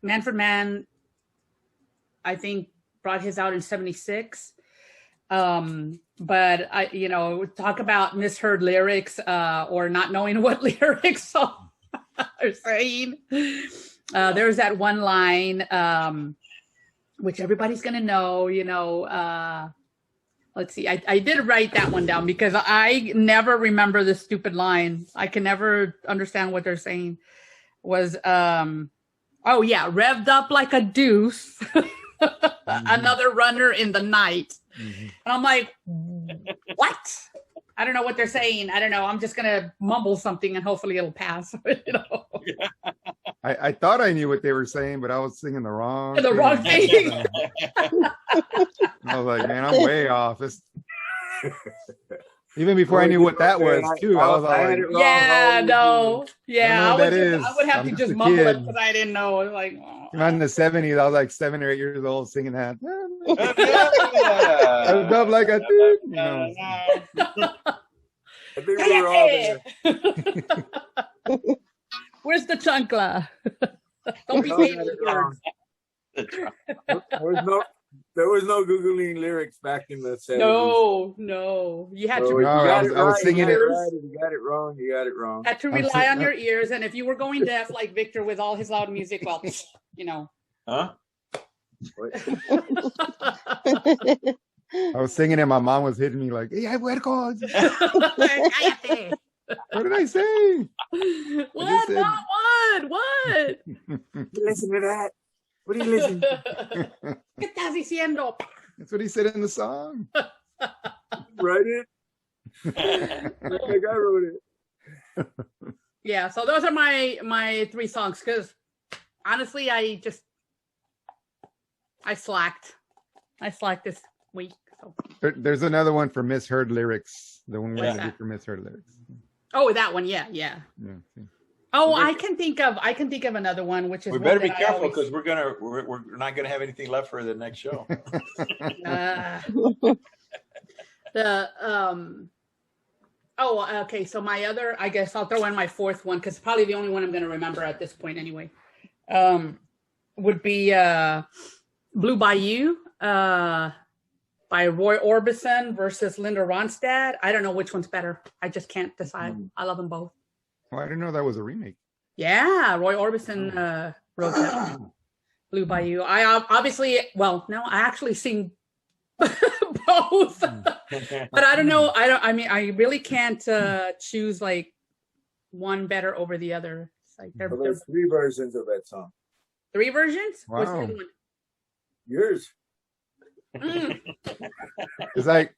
Manfred Mann, I think, brought his out in 1976. But I, talk about misheard lyrics or not knowing what lyrics are saying. There's that one line, which everybody's gonna know, let's see. I did write that one down because I never remember this stupid line. I can never understand what they're saying. Was oh yeah, revved up like a deuce. Another runner in the night. And I'm like, what? I don't know what they're saying. I don't know. I'm just gonna mumble something and hopefully it'll pass. You know? I thought I knew what they were saying, but I was singing the wrong thing. I was like, man, I'm way off. Even before I knew what that was, too. I was like, yeah, no. Yeah, I would have to just mumble it because I didn't know. Like, in the 70s, I was like 7 or 8 years old singing that. I was up like a dude. You know. I think we were all there. Where's the chancla? Don't be saying words. There was no Googling lyrics back in the 70s. No. You had to I rely was singing it. You got it wrong. You got it wrong. Had to rely on your ears. And if you were going deaf like Victor with all his loud music, well, you know. Huh? I was singing and my mom was hitting me like, hey, I wear cards. What did I say? What? What? Listen to that. What are you listening to? ¿Qué estás diciendo? That's what he said in the song. Write it. I think I wrote it. Yeah, so those are my 3 songs because honestly, I slacked. I slacked this week. So. There's another one for misheard lyrics. The one we're gonna do for misheard lyrics. Oh, that one, yeah. Oh, I can think of another one, which is we better be careful because we're not gonna have anything left for the next show. Okay. So my other, I guess I'll throw in my 4th one because probably the only one I'm gonna remember at this point anyway. Would be Blue Bayou by Roy Orbison versus Linda Ronstadt. I don't know which one's better. I just can't decide. I love them both. Oh, I didn't know that was a remake. Yeah, Roy Orbison wrote that. Blue Bayou. I actually sing both. But I don't know. I really can't choose like one better over the other. It's like there's 3 versions of that song. 3 versions? Wow. What's the other one? Yours. It's like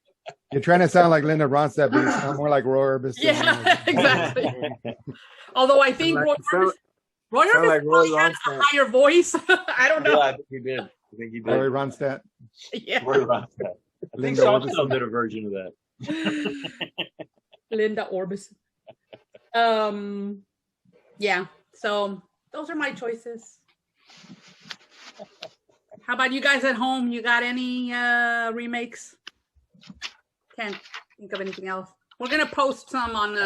you're trying to sound like Linda Ronstadt, but you sound more like Roy Orbison. Yeah, exactly. Although I think Roy Orbison had a higher voice. I don't know. Yeah, I think he did. Roy Ronstadt. Yeah. Roy Ronstadt. I think Song did a version of that. Linda Orbison. Yeah. So those are my choices. How about you guys at home? You got any remakes? Can't think of anything else. We're gonna post some on.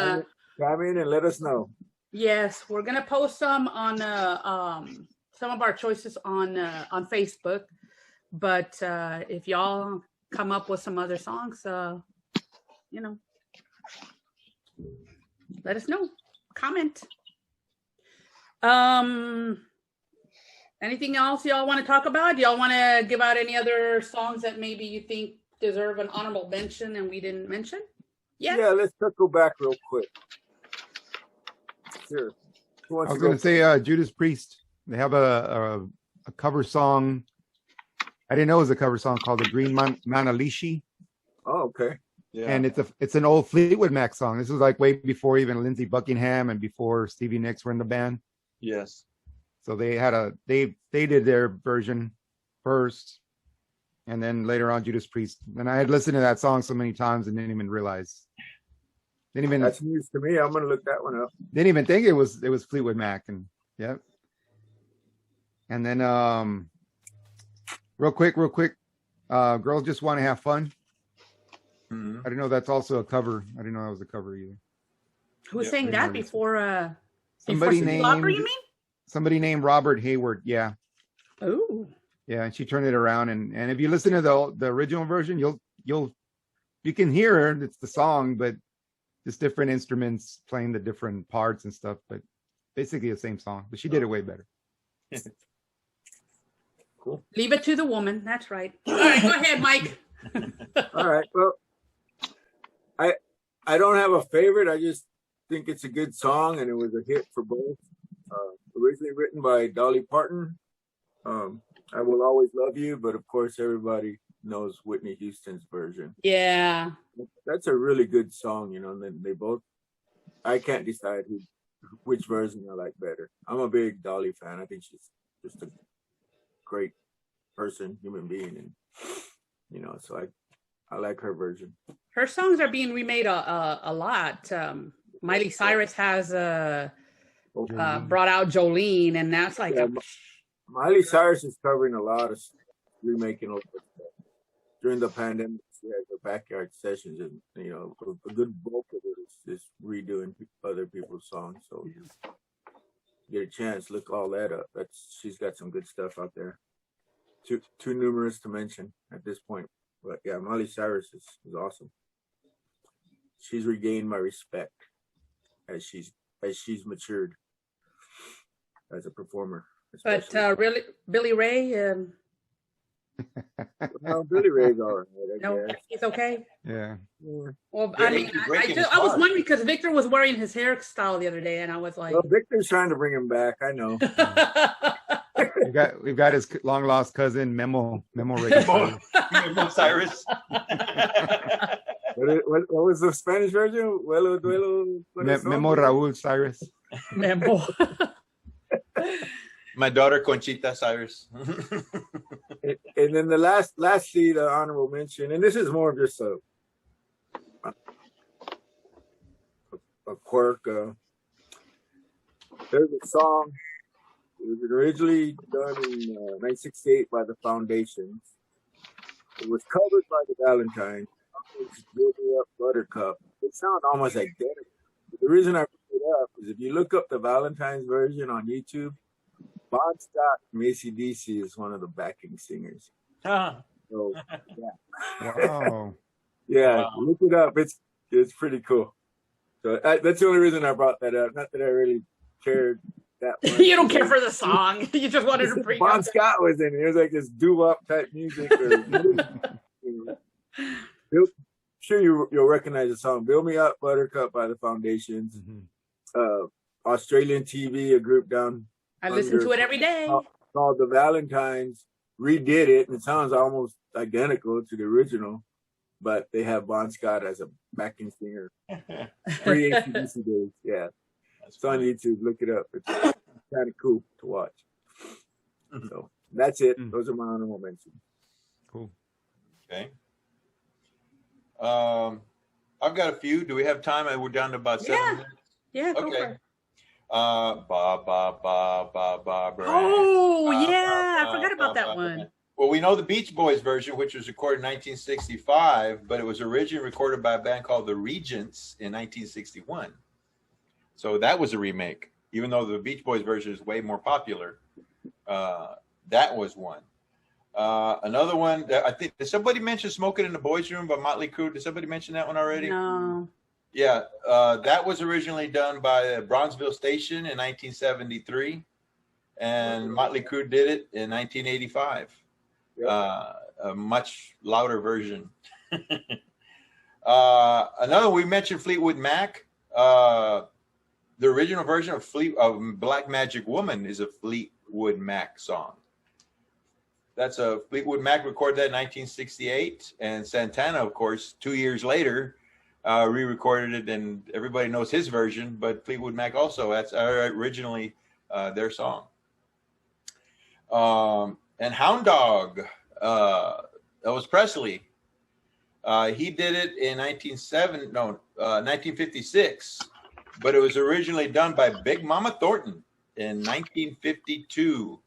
Come in and let us know. Yes, we're gonna post some on some of our choices on Facebook. But if y'all come up with some other songs, let us know. Comment. Anything else y'all want to talk about? Do y'all want to give out any other songs that maybe you think deserve an honorable mention and we didn't mention? Yeah, let's circle back real quick. Sure. I was going to say Judas Priest. They have a cover song. I didn't know it was a cover song called The Green Manalishi. Oh, okay. Yeah. And it's an old Fleetwood Mac song. This was like way before even Lindsey Buckingham and before Stevie Nicks were in the band. Yes. So they had they did their version first, and then later on Judas Priest. And I had listened to that song so many times and didn't even realize. That's news to me. I'm gonna look that one up. Didn't even think it was Fleetwood Mac, and yeah. And then real quick, Girls Just Want to Have Fun. Mm-hmm. I didn't know that's also a cover. I didn't know that was a cover either. Who sang that before? Somebody before named. Opera, you mean? Somebody named Robert Hayward. Yeah. Oh. Yeah, and she turned it around, and if you listen to the original version, you can hear it's the song, but just different instruments playing the different parts and stuff. But basically the same song. But she did it way better. Cool. Leave it to the woman. That's right. All right, go ahead, Mike. All right. Well, I don't have a favorite. I just think it's a good song, and it was a hit for both. Originally written by Dolly Parton. I Will Always Love You, but of course everybody knows Whitney Houston's version. Yeah. That's a really good song, and then they both, I can't decide which version I like better. I'm a big Dolly fan. I think she's just a great person, human being, and so I like her version. Her songs are being remade a lot. Miley Cyrus has brought out Jolene, and that's like Miley Cyrus is covering a lot of remaking of stuff. During the pandemic, she had her backyard sessions, and a good bulk of it is redoing other people's songs. So get a chance, look all that up. She's got some good stuff out there. Too numerous to mention at this point, but yeah, Miley Cyrus is awesome. She's regained my respect as she's matured as a performer. But really, Billy Ray. Well, Billy Ray's all right. No, he's okay. Yeah. Well, I mean, I was wondering because Victor was wearing his hairstyle the other day, and I was like, well, Victor's trying to bring him back. I know. We've got his long lost cousin Memo Cyrus. What was the Spanish version? Memo Raúl Cyrus. Memo. My daughter Conchita Cyrus. And then the lastly, the honorable mention, and this is more of just a quirk. There's a song. It was originally done in 1968 by the Foundations. It was covered by the Valentines. Build Me Up Buttercup. It sounds almost identical. The reason I bring it up is if you look up the Valentine's version on YouTube, Bon Scott from AC/DC is one of the backing singers. So, yeah. Wow. Yeah, wow. Look it up. It's pretty cool. So that's the only reason I brought that up. Not that I really cared that much. You don't care for the song. You just wanted to bring Bon Scott was in it. It was like this doo-wop type music. Sure, you'll recognize the song "Build Me Up, Buttercup" by the Foundations. Mm-hmm. Australian TV, a group down. I listen to it every day. Called the Valentines, redid it, and it sounds almost identical to the original, but they have Bon Scott as a backing singer. Pre-AC/DC days, yeah. It's on YouTube. Look it up. It's kind of cool to watch. So that's it. Those are my honorable mentions. Cool. Okay. I've got a few. Do we have time? We're down to about 7 minutes. Yeah. Go okay. for it. Ba. Oh yeah, I forgot about that one. Well, we know the Beach Boys version, which was recorded in 1965, but it was originally recorded by a band called the Regents in 1961. So that was a remake, even though the Beach Boys version is way more popular. That was one. Another one that I think, did somebody mention Smoking in the Boys Room by Motley Crue? Did somebody mention that one already? No. Yeah, that was originally done by Bronzeville Station in 1973, and Motley Crue did it in 1985. Yep. A much louder version. Another, we mentioned Fleetwood Mac. The original version of Black Magic Woman is a Fleetwood Mac song. That's a Fleetwood Mac recorded that in 1968, and Santana, of course, 2 years later, re-recorded it, and everybody knows his version, but Fleetwood Mac also, that's originally their song. And Hound Dog, Elvis Presley, he did it in 1956, but it was originally done by Big Mama Thornton in 1952.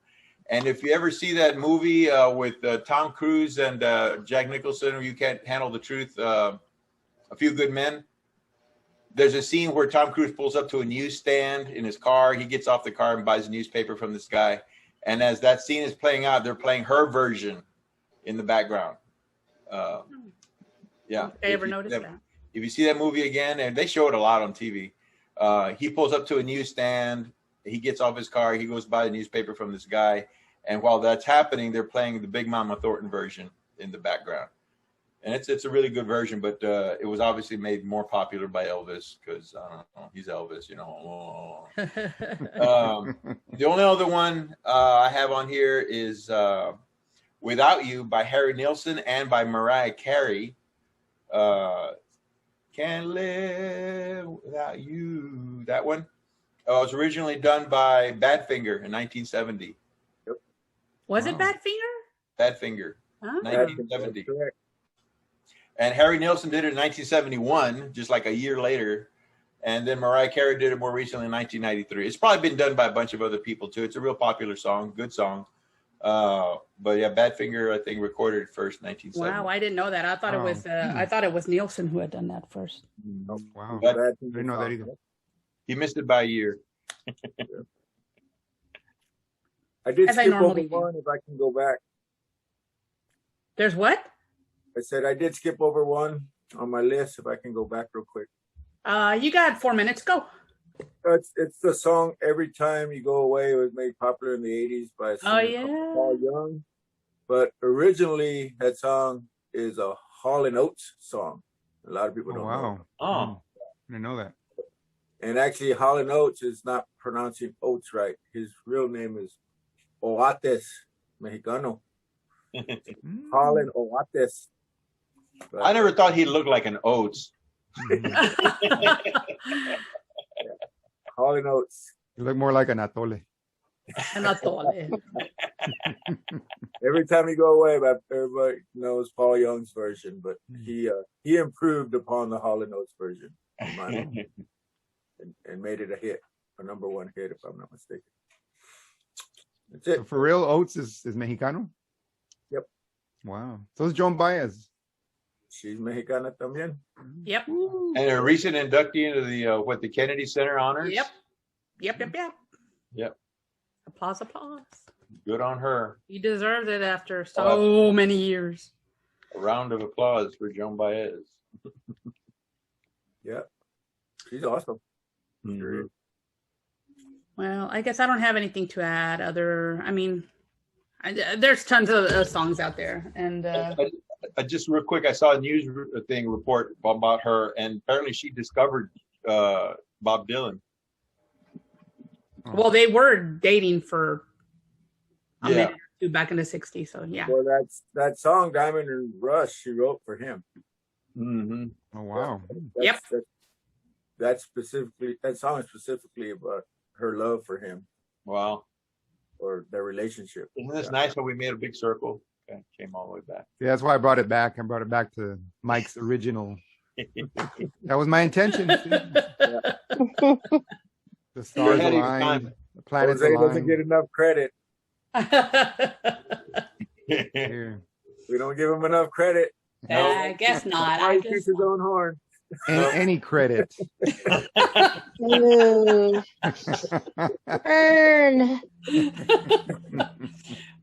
And if you ever see that movie with Tom Cruise and Jack Nicholson, You Can't Handle the Truth, A Few Good Men, there's a scene where Tom Cruise pulls up to a newsstand in his car. He gets off the car and buys a newspaper from this guy. And as that scene is playing out, they're playing her version in the background. Yeah. I ever noticed that? If you see that movie again, and they show it a lot on TV, he pulls up to a newsstand. He gets off his car. He goes buy a newspaper from this guy. And while that's happening, they're playing the Big Mama Thornton version in the background. And it's a really good version, but it was obviously made more popular by Elvis because I don't know, he's Elvis, you know. The only other one I have on here is "Without You" by Harry Nilsson and by Mariah Carey. Can't live without you. That one. It was originally done by Badfinger in 1970. Yep. Was it Badfinger? Badfinger, Oh. 1970. Correct. And Harry Nilsson did it in 1971, just like a year later. And then Mariah Carey did it more recently in 1993. It's probably been done by a bunch of other people too. It's a real popular song, good song. But yeah, Badfinger, I think, recorded it first, 1970. Wow, I didn't know that. I thought it was Nielsen who had done that first. Oh, Wow. But I didn't know that either. he missed it by a year. I did As I skip over normally do. one if I can go back. There's what? I said I did skip over one on my list if I can go back real quick. You got 4 minutes. Go. It's the song "Every Time You Go Away." It was made popular in the 80s by a singer called Paul Young. But originally, that song is a Hall & Oates song. A lot of people don't know. Wow. Oh, I didn't know that. And actually, Hall & Oates is not pronouncing oats right. His real name is Oates Mexicano. Hall & Oates. I never thought he looked like an Oats. Hall & Oates. You look more like an atole. Every Time You Go Away, but everybody knows Paul Young's version, but he improved upon the Hall & Oates version in my mind, and made it a hit, a number one hit, if I'm not mistaken. That's it. So for real, Oates is Mexicano? Yep. Wow. So is Joan Baez. She's Mexicana también. Yep. And a recent inductee into the Kennedy Center honors. Yep. Yep. Applause. Good on her. He deserves it after so many years. A round of applause for Joan Baez. Yep. She's awesome. Mhm. Sure. Well, I guess I don't have anything to add there's tons of songs out there. And I just real quick, I saw a news thing report about her, and apparently she discovered Bob Dylan. well, they were dating for a Yeah. minute or two back in the 60s. So, yeah. Well, that song "Diamond and Rush" she wrote for him. Mm-hmm. Oh, wow. Yep. That song is specifically about her love for him Wow. or their relationship. Isn't this nice how we made a big circle? Okay, came all the way back. Yeah, that's why I brought it back. I brought it back to Mike's original. That was my intention. The stars ahead of your aligned, time. the planets Jose doesn't aligned. get enough credit. Here. We don't give him enough credit. I guess not. Why he keeps his own horn? Any credit. Ooh, burn.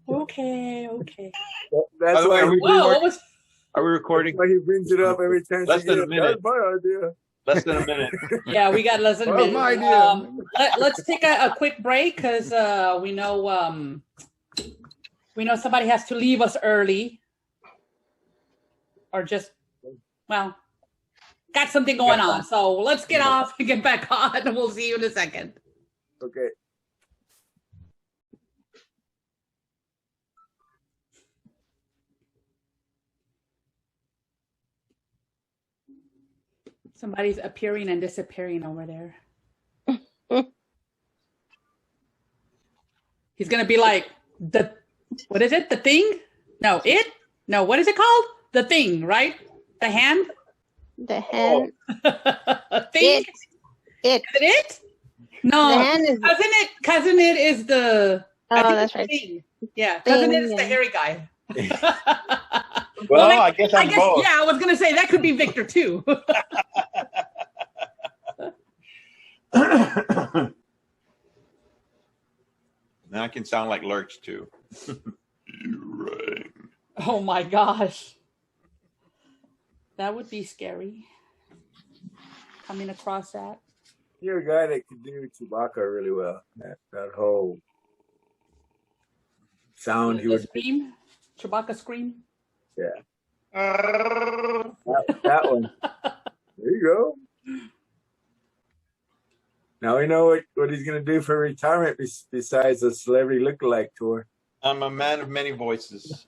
Okay. That's why Are we recording? he brings it up every time. Less than a minute. That's my idea. Less than a minute. Yeah, we got less than a That was minute. my idea. Let's take a quick break because we know somebody has to leave us early, or just got something going on. So let's get off and get back on, and we'll see you in a second. Okay. Somebody's appearing and disappearing over there. He's gonna be like what is it? The thing? No, what is it called? The thing, right? The hand? The hand. Thing? It. Is it it? No, The hand is. cousin it is the I Oh, think that's it's right. Thing. Yeah, cousin Thing, it is the yeah. hairy guy. Well, I guess I'm both. yeah, I was gonna say that could be Victor too. Now I can sound like Lurch too. You're right. Oh my gosh. That would be scary. Coming across that. You're a guy that can do Chewbacca really well. That whole sound he The would. scream. Chewbacca scream. Yeah. That one. There you go. Now we know what he's going to do for retirement besides the celebrity lookalike tour. I'm a man of many voices.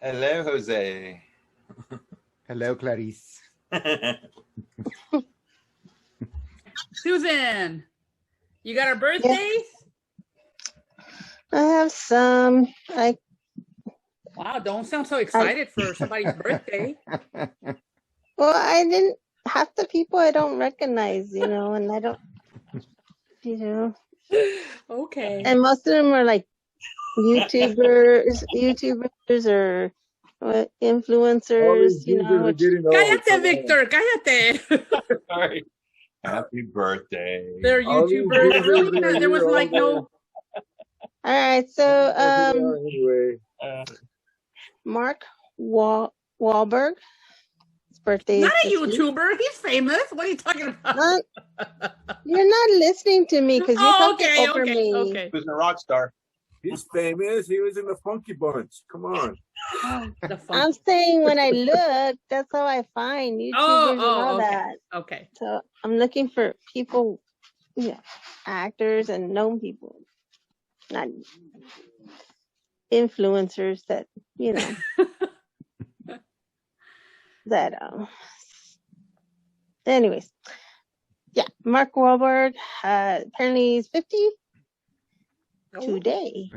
Hello, Jose. Hello, Clarice. Susan, you got our birthdays? I have some. Wow, don't sound so excited for somebody's birthday. Well, I didn't. Half the people I don't recognize, and I don't, Okay. and most of them are like YouTubers or influencers, Cállate, Victor, cállate. Sorry. Happy birthday. They're YouTubers. Really? There was like no. All right, so anyway. Mark Wahlberg. His birthday Not a is this week. YouTuber. He's famous. What are you talking about? You're not listening to me because you're talking over me. Okay. He was a rock star. He's famous. He was in the Funky Bunch. Come on. I'm saying when I look, that's how I find YouTubers and all that. Okay. So I'm looking for people, actors and known people, not influencers that, that, anyways. Yeah, Mark Wahlberg, apparently he's 50 today.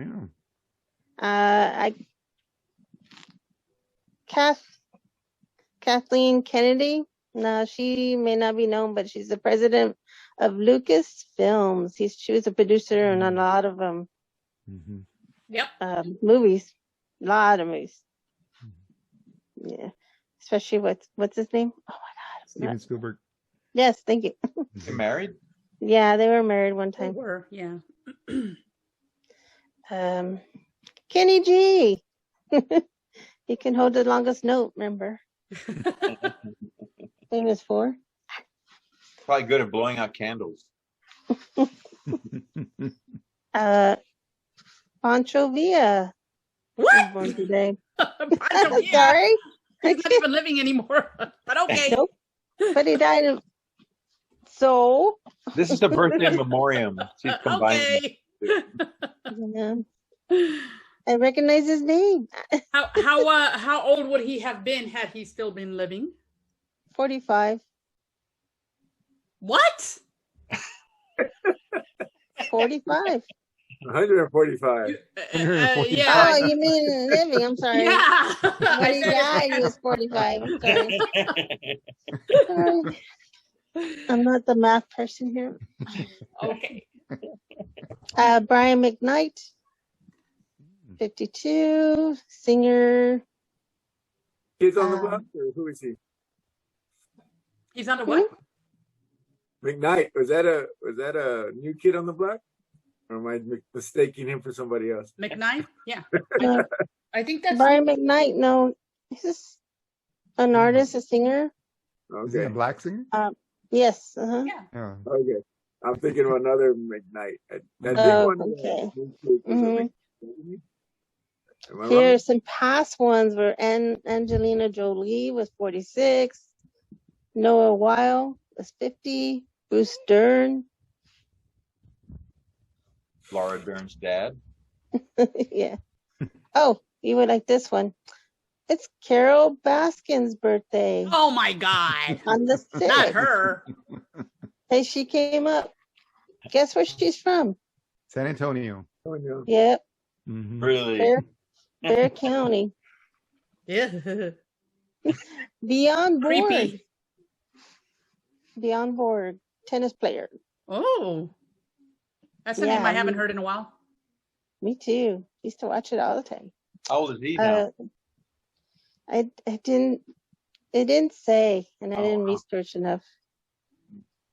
Yeah. Kathleen Kennedy. Now she may not be known, but she's the president of Lucas Films. She was a producer on a lot of movies, a lot of movies. Yeah, especially what's his name? Oh my God, Steven Spielberg. Yes, thank you. You married? Yeah, they were married one They time. were, yeah. Kenny G. He can hold the longest note, remember? Famous for. Probably good at blowing out candles. Pancho Villa. What? Born today. Pancho Villa. Sorry. He's not even living anymore. But okay. Nope. But he died of. So. This is a birthday memoriam. She's combining. Okay. Yeah. I recognize his name. How old would he have been had he still been living? 45. What? 45. 145. Yeah. Oh, you mean living? I'm sorry. Yeah. When he died, he was 45. I'm sorry. Sorry. I'm not the math person here. Okay. Brian McKnight, 52, singer. He's on the block, or who is he? He's on the what? McKnight. Was that a new kid on the block? Or am I mistaking him for somebody else? McKnight? Yeah. I think that's Brian McKnight. No, he's just an artist, a singer. Is he a Okay. black singer? Yes. yeah. Yeah. Okay. I'm thinking of another McKnight. That big Oh, one. okay. Am I Here, wrong? some past ones were Angelina Jolie was 46, Noah Weil was 50, Bruce Dern. Laura Dern's dad. Yeah. Oh, you would like this one. It's Carol Baskin's birthday Oh my God. on the 6th. Not her. Hey, she came up. Guess where she's from? San Antonio. Oh, no. Yep, Mhm. Really? Bear County. Yeah. Beyond Board. Creepy. Beyond Board, tennis player. Oh. That's a Yeah, name I haven't heard in a while. Me too. Used to watch it all the time. How old is he now? I didn't. It didn't say, and I Oh, didn't wow. research enough.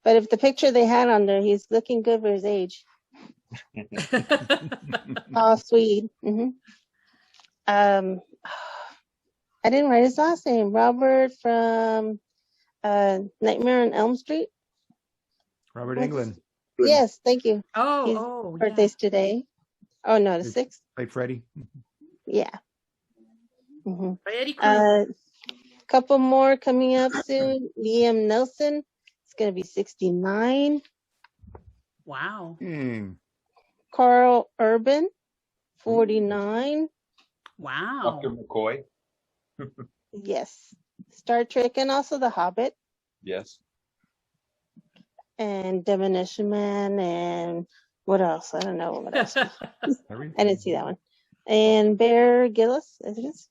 But if the picture they had on there, he's looking good for his age. Oh, Swede. I didn't write his last name. Robert from Nightmare on Elm Street. Robert What's- Englund Yes, thank you. His Oh, yeah. Birthday's today. Oh no, the His- 6th. played Freddie. Yeah. hmm Eddie Cruz. Couple more coming up soon. Liam Nelson is going to be 69. Wow. Hmm. Carl Urban, 49. Wow. Dr. McCoy. Yes. Star Trek and also The Hobbit. Yes. And Demolition Man and what else? I don't know what else. I didn't see that one. And Bear Grylls, I think it's.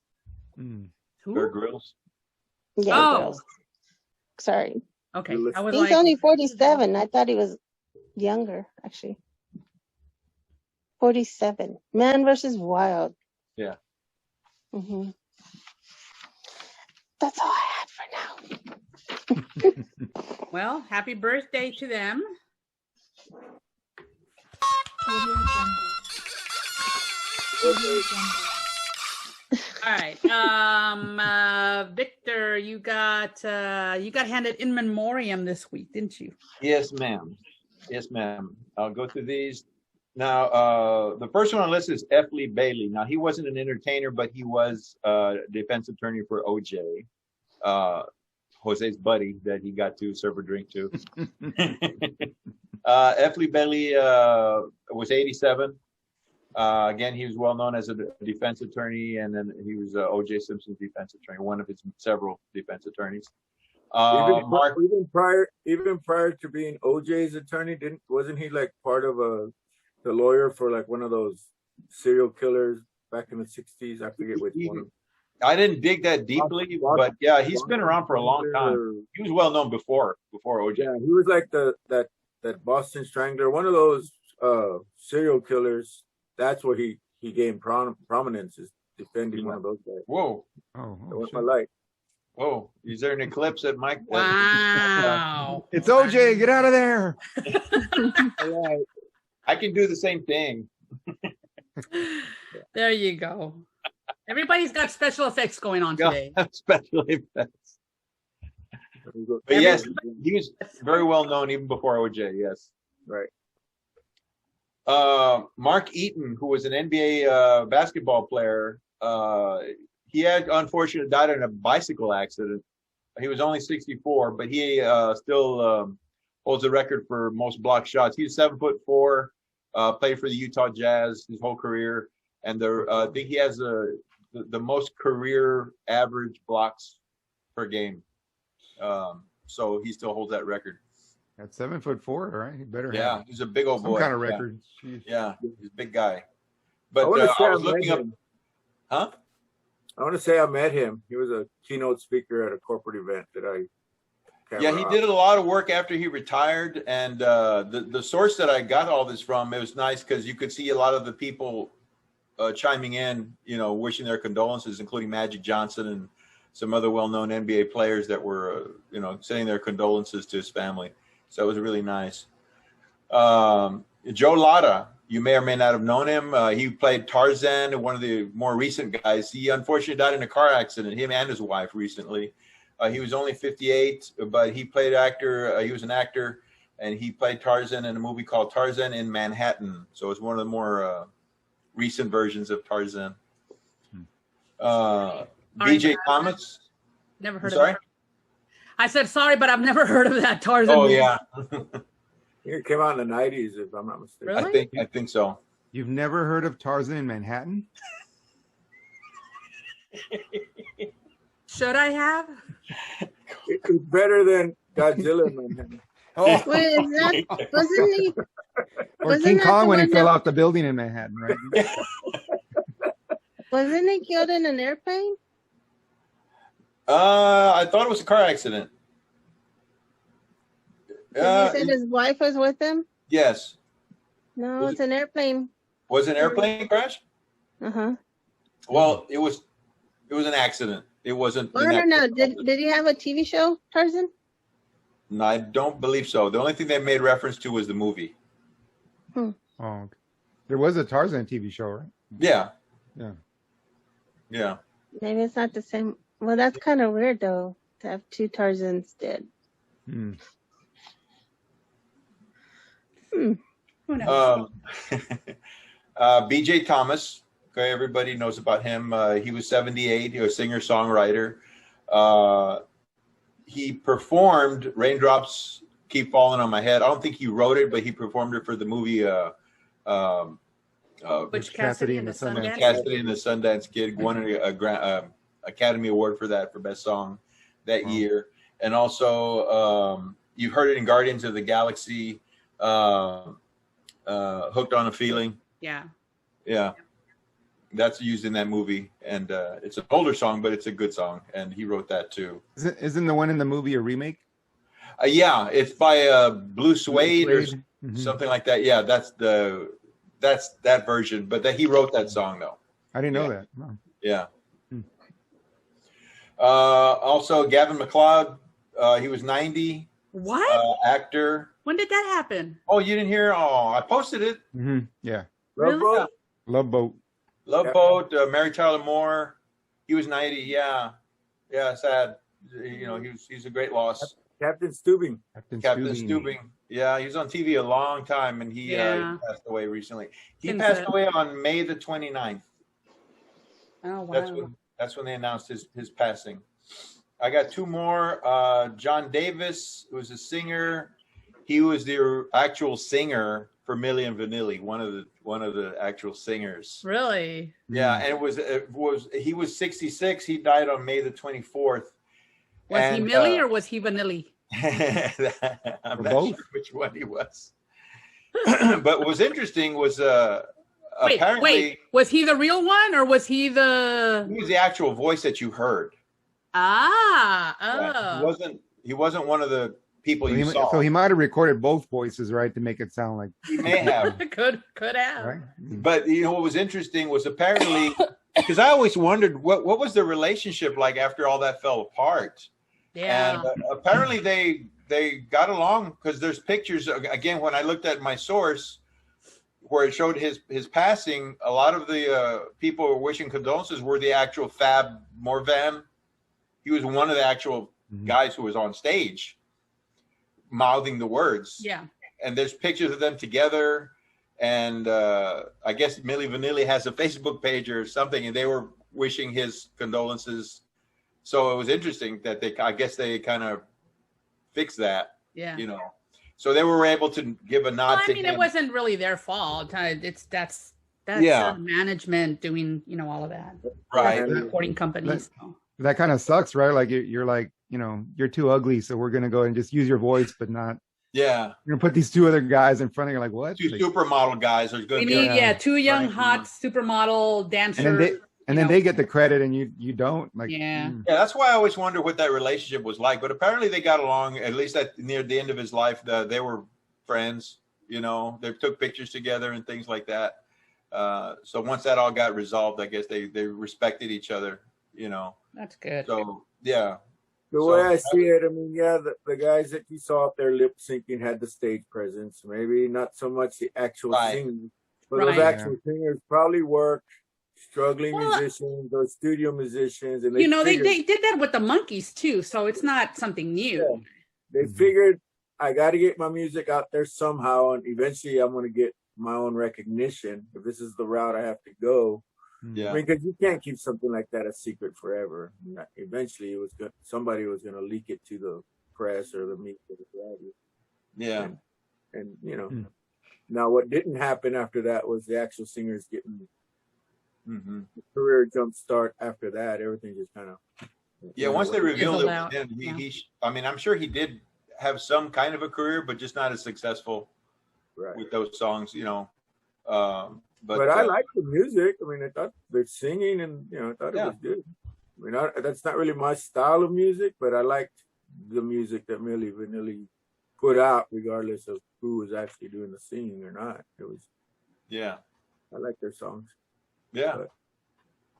Hmm. Bear Grylls. Yeah, Oh. Grylls. Sorry. Okay. I was He's like, only 47. I thought he was younger, actually. 47. Man versus Wild. Yeah. Mm-hmm. That's all I had for now. well, happy birthday to them. All right. Victor, you got handed in memoriam this week, didn't you? Yes, ma'am. Yes, ma'am. I'll go through these. Now, the first one on the list is F. Lee Bailey. Now, he wasn't an entertainer, but he was defense attorney for OJ, Jose's buddy that he got to serve a drink to. F. Lee Bailey was 87. Again, he was well known as a defense attorney, and then he was O.J. Simpson's defense attorney, one of his several defense attorneys. Even prior to being O.J.'s attorney, wasn't he like part of the lawyer for like one of those serial killers back in the 60s? I forget which one. I didn't dig that deeply, but yeah, he's been around for a long time. He was well known before O.J. Yeah, he was like that Boston Strangler, one of those serial killers. That's where he gained prominence, is defending one of those guys. Whoa. That was my light. Whoa. Is there an eclipse at Mike? Wow. It's OJ. Get out of there. I can do the same thing. There you go. Everybody's got special effects going on today. Special effects. But yes, he was very well known even before OJ. Yes. Right. Mark Eaton, who was an NBA basketball player, he had unfortunately died in a bicycle accident. He was only 64, but he still holds the record for most block shots. He was 7'4", played for the Utah Jazz his whole career, and I think he has the most career average blocks per game. So he still holds that record. At 7'4", right? He better have he's a big old boy. some kind of record. Yeah, he's a big guy. But I was looking up. Huh? I want to say I met him. He was a keynote speaker at a corporate event that I. Yeah, he did a lot of work after he retired, and the source that I got all this from, it was nice because you could see a lot of the people chiming in, wishing their condolences, including Magic Johnson and some other well-known NBA players that were, sending their condolences to his family. So it was really nice. Joe Ladda, you may or may not have known him. He played Tarzan, one of the more recent guys. He unfortunately died in a car accident, him and his wife recently. He was only 58, but he played actor. He was an actor, and he played Tarzan in a movie called Tarzan in Manhattan. So it's one of the more recent versions of Tarzan. BJ Thomas. Never heard of that. I said sorry, but I've never heard of that Tarzan. Oh, yeah. It came out in the 90s, if I'm not mistaken. Really? I think so. You've never heard of Tarzan in Manhattan? Should I have? It's better than Godzilla in Manhattan. Oh, Wait, wasn't he? or King Kong when he fell off the building in Manhattan, right? Wasn't he killed in an airplane? I thought it was a car accident. He said his wife was with him? Yes. No, it's an airplane. Was it an airplane crash? Uh-huh. Well, it was an accident. It wasn't. I don't know. Did he have a TV show, Tarzan? No, I don't believe so. The only thing they made reference to was the movie. Oh, okay. There was a Tarzan TV show, right? Yeah. Yeah. Yeah. Maybe it's not the same. Well, that's kind of weird, though, to have two Tarzans dead. Hmm. Who knows? BJ Thomas. Okay, everybody knows about him. He was 78. He was a singer-songwriter. He performed "Raindrops Keep Falling on My Head." I don't think he wrote it, but he performed it for the movie Butch Cassidy and the Sundance Cassidy and the Sundance Kid. Won a Academy Award for that, for Best Song that year. And also, you've heard it in Guardians of the Galaxy, "Hooked on a Feeling." Yeah. That's used in that movie, and it's an older song, but it's a good song, and he wrote that too. Isn't the one in the movie a remake? Yeah, it's by Blue Suede or something like that. Yeah, that's that version, but he wrote that song though. I didn't know that. Wow. Yeah. Also, Gavin MacLeod, he was 90. What? Actor. When did that happen? Oh, you didn't hear? Oh, I posted it. Yeah. Really? Love Boat. Love Boat. Mary Tyler Moore. He was 90. Yeah. Sad. You know, he's a great loss. Captain Steubing. Captain Steubing. Yeah, he was on TV a long time, and he passed away recently. He passed away on May the 29th. Oh, wow. That's when they announced his passing. I got two more. John Davis, who was a singer. He was the actual singer for Milli Vanilli, one of the actual singers. Really? Yeah, and he was 66. He died on May the 24th. Was he Millie or was he Vanilli? I'm not sure which one he was. But what was interesting was apparently was he the real one or was he the? He was the actual voice that you heard. Yeah, he wasn't one of the people you saw. So he might have recorded both voices, right, to make it sound like he may have. could have. Right? But you know what was interesting was apparently, because I always wondered what was the relationship like after all that fell apart. Yeah. And apparently they got along, because there's pictures again when I looked at my source where it showed his passing. A lot of the people who were wishing condolences were the actual Fab Morvan. He was one of the actual guys who was on stage mouthing the words. Yeah. And there's pictures of them together. And I guess Milli Vanilli has a Facebook page or something, and they were wishing his condolences. So it was interesting that I guess they kind of fixed that. Yeah. You know, so they were able to give a nod to him. It wasn't really their fault. That's management doing, all of that. Right. Recording companies. That kind of sucks, right? Like you're like, you're too ugly, so we're gonna go and just use your voice, but not. Yeah. You're gonna put these two other guys in front of you, like what? Two supermodel guys are good. We need two young hot supermodel dancers. And then they get the credit and you don't. Like Yeah, that's why I always wonder what that relationship was like. But apparently they got along, at least near the end of his life. They were friends, they took pictures together and things like that. So once that all got resolved, I guess they respected each other, That's good. So, yeah. The way I see it, I mean, the guys that you saw up there lip syncing had the stage presence. Maybe not so much the actual singing, but those actual singers probably worked. Struggling musicians or studio musicians, and they did that with the Monkees too, so it's not something new. Yeah. They figured I got to get my music out there somehow, and eventually I'm going to get my own recognition if this is the route I have to go. Yeah, I mean, because you can't keep something like that a secret forever. Eventually, somebody was going to leak it to the press or the media. Yeah, and now what didn't happen after that was the actual singers getting. Career jump start after that. Everything just kind of once they revealed it, I'm sure he did have some kind of a career, but just not as successful with those songs, but I like the music. I mean, I thought the singing and I thought it was good. I mean, that's not really my style of music, but I liked the music that Milli Vanilli put out, regardless of who was actually doing the singing or not. It was I like their songs. Yeah,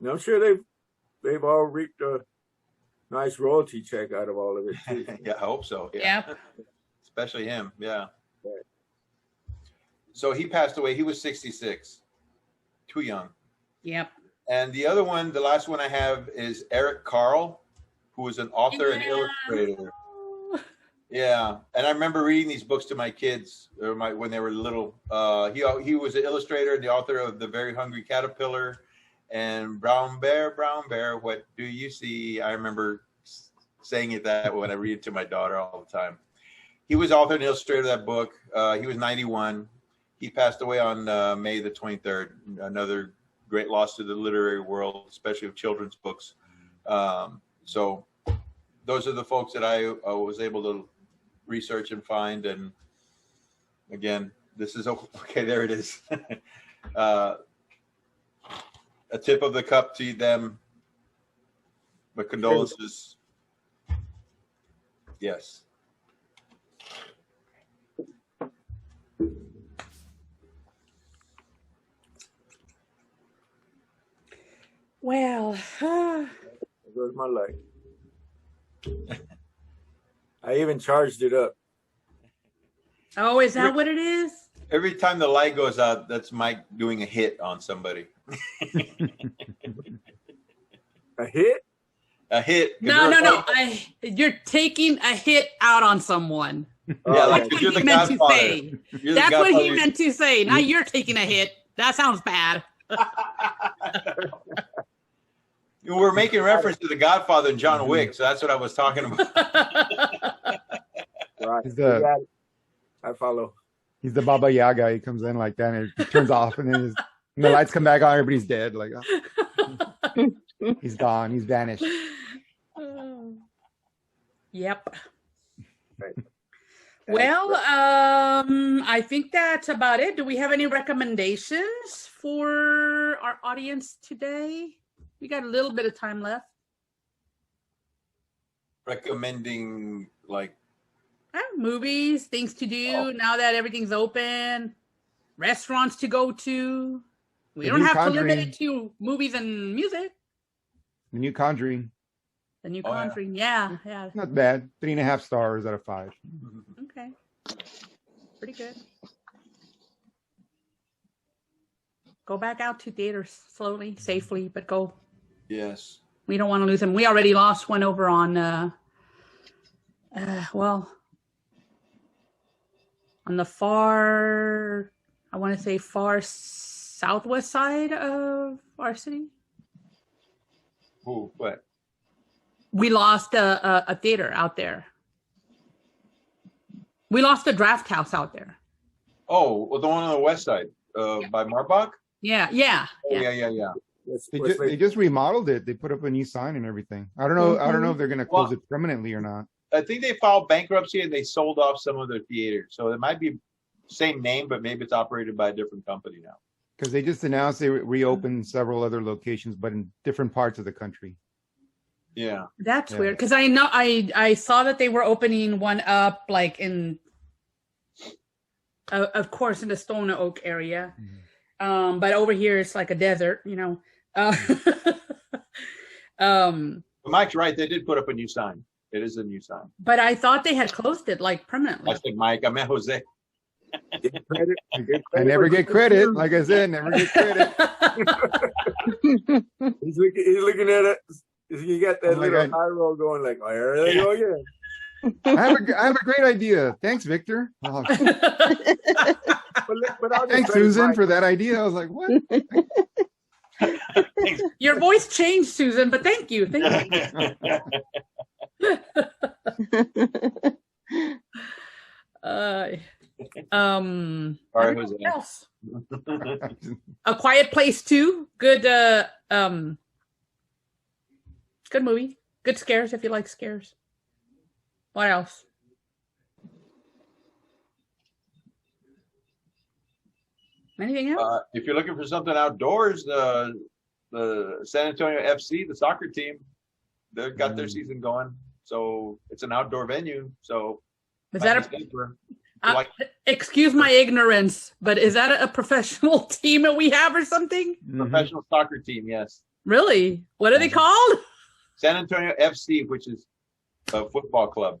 but I'm sure they've all reaped a nice royalty check out of all of it too. Yeah, I hope so. Yeah. Especially him. Yeah. Right. So he passed away. He was 66. Too young. Yep. And the other one, the last one I have, is Eric Carle, who was an author and illustrator. Yeah, and I remember reading these books to my kids when they were little. He was an illustrator and the author of The Very Hungry Caterpillar and Brown Bear, What Do You See? I remember saying it that way when I read it to my daughter all the time. He was author and illustrator of that book. He was 91. He passed away on May the 23rd. Another great loss to the literary world, especially of children's books. So those are the folks that I was able to research and find. And again, this is okay. There it is. A tip of the cup to them. My condolences. Yes. Well, There goes my light. I even charged it up. oh, is that what it is? Every time the light goes out, that's Mike doing a hit on somebody. A hit? A hit. No. You're taking a hit out on someone. Yeah, Oh, like That's what you're he the meant to Godfather. say. You're the That's what he Godfather. meant to say. Now you're taking a hit. That sounds bad. We're making reference to the Godfather and John Wick, so that's what I was talking about. right. He's You the got it. I follow. he's the Baba Yaga. He comes in like that and it turns off, and then and the lights come back on. Everybody's dead. Like he's gone. He's vanished. Yep. Right. Well, I think that's about it. Do we have any recommendations for our audience today? We got a little bit of time left. Recommending like Movies, things to do now that everything's open, restaurants to go to. We The don't new have to limit Conjuring. it to movies and music. The new Conjuring, The new Oh, yeah. Conjuring, yeah. not bad. 3.5 stars out of 5. Okay, pretty good. Go back out to theaters slowly, safely, but go. yes. We don't want to lose them. We already lost one over on, on the far, I want to say far southwest side of our city. Ooh, what? We lost a theater out there. We lost a draft house out there. Oh, well, the one on the west side, by Marbach? Yeah. Oh, yeah. They just remodeled it. They put up a new sign and everything. I don't know. I don't know if they're going to close it permanently or not. I think they filed bankruptcy and they sold off some of their theaters. So it might be same name, but maybe it's operated by a different company now. Because they just announced they reopened several other locations, but in different parts of the country. Yeah. That's Yeah. weird because I know I saw that they were opening one up like in, of course, in the Stone Oak area. But over here it's like a desert, you know. But Mike's right. They did put up a new sign. It is a new sign. But I thought they had closed it like permanently. I said Mike. I meant Jose. Get credit. I never get credit. Like I said, never get credit. He's looking at it. You got that Oh my little God. high roll going like, oh, there they go again. I have a great idea. Thanks, Victor. Oh, But I'll just thanks, say, Susan, Mike, for that idea. I was like, what? Your voice changed, Susan, but thank you. Thank you. All right, Jose. What else? A Quiet Place 2. Good good movie. Good scares if you like scares. What else? Anything else? If you're looking for something outdoors, the San Antonio FC, the soccer team, they've got their season going. So it's an outdoor venue. So Is that like excuse my ignorance, but is that a professional team that we have or something? professional soccer team? Yes, Really? What are they called? San Antonio FC, which is a football club.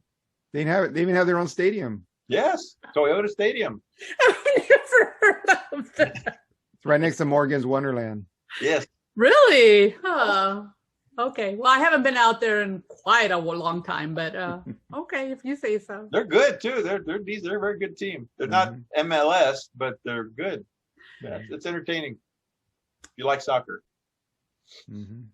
They even have their own stadium. Yes, Toyota Stadium. I've never heard of that. It's right next to Morgan's Wonderland. Yes, Really? Huh. Okay. Well, I haven't been out there in quite a long time, but okay, if you say so. they're good too. They're a very good team. They're not MLS, but they're good. Yeah, it's entertaining. If you like soccer. Mhm.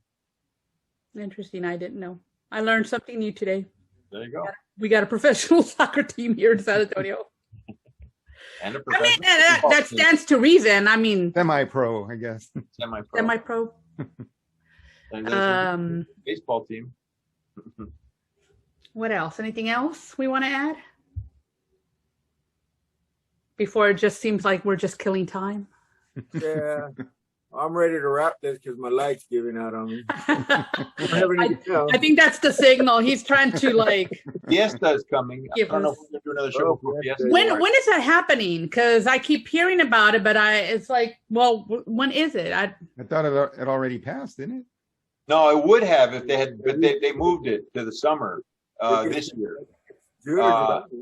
Interesting. I didn't know. I learned something new today. There you go. We got a professional soccer team here in San Antonio. And a I mean, professional that football team. stands to reason. I mean, Semi-pro, I guess. Semi-pro. semi-pro. And there's a baseball team. What else? Anything else we want to add? Before it just seems like we're just killing time. Yeah, I'm ready to wrap this because my light's giving out on me. I think that's the signal. He's trying to like. Fiesta is coming. I Give don't know us- if we're gonna do another show before Fiesta. When is that happening? Because I keep hearing about it, but it's like, well, when is it? I thought it already passed, didn't it? No, it would have if they had, but they moved it to the summer this year.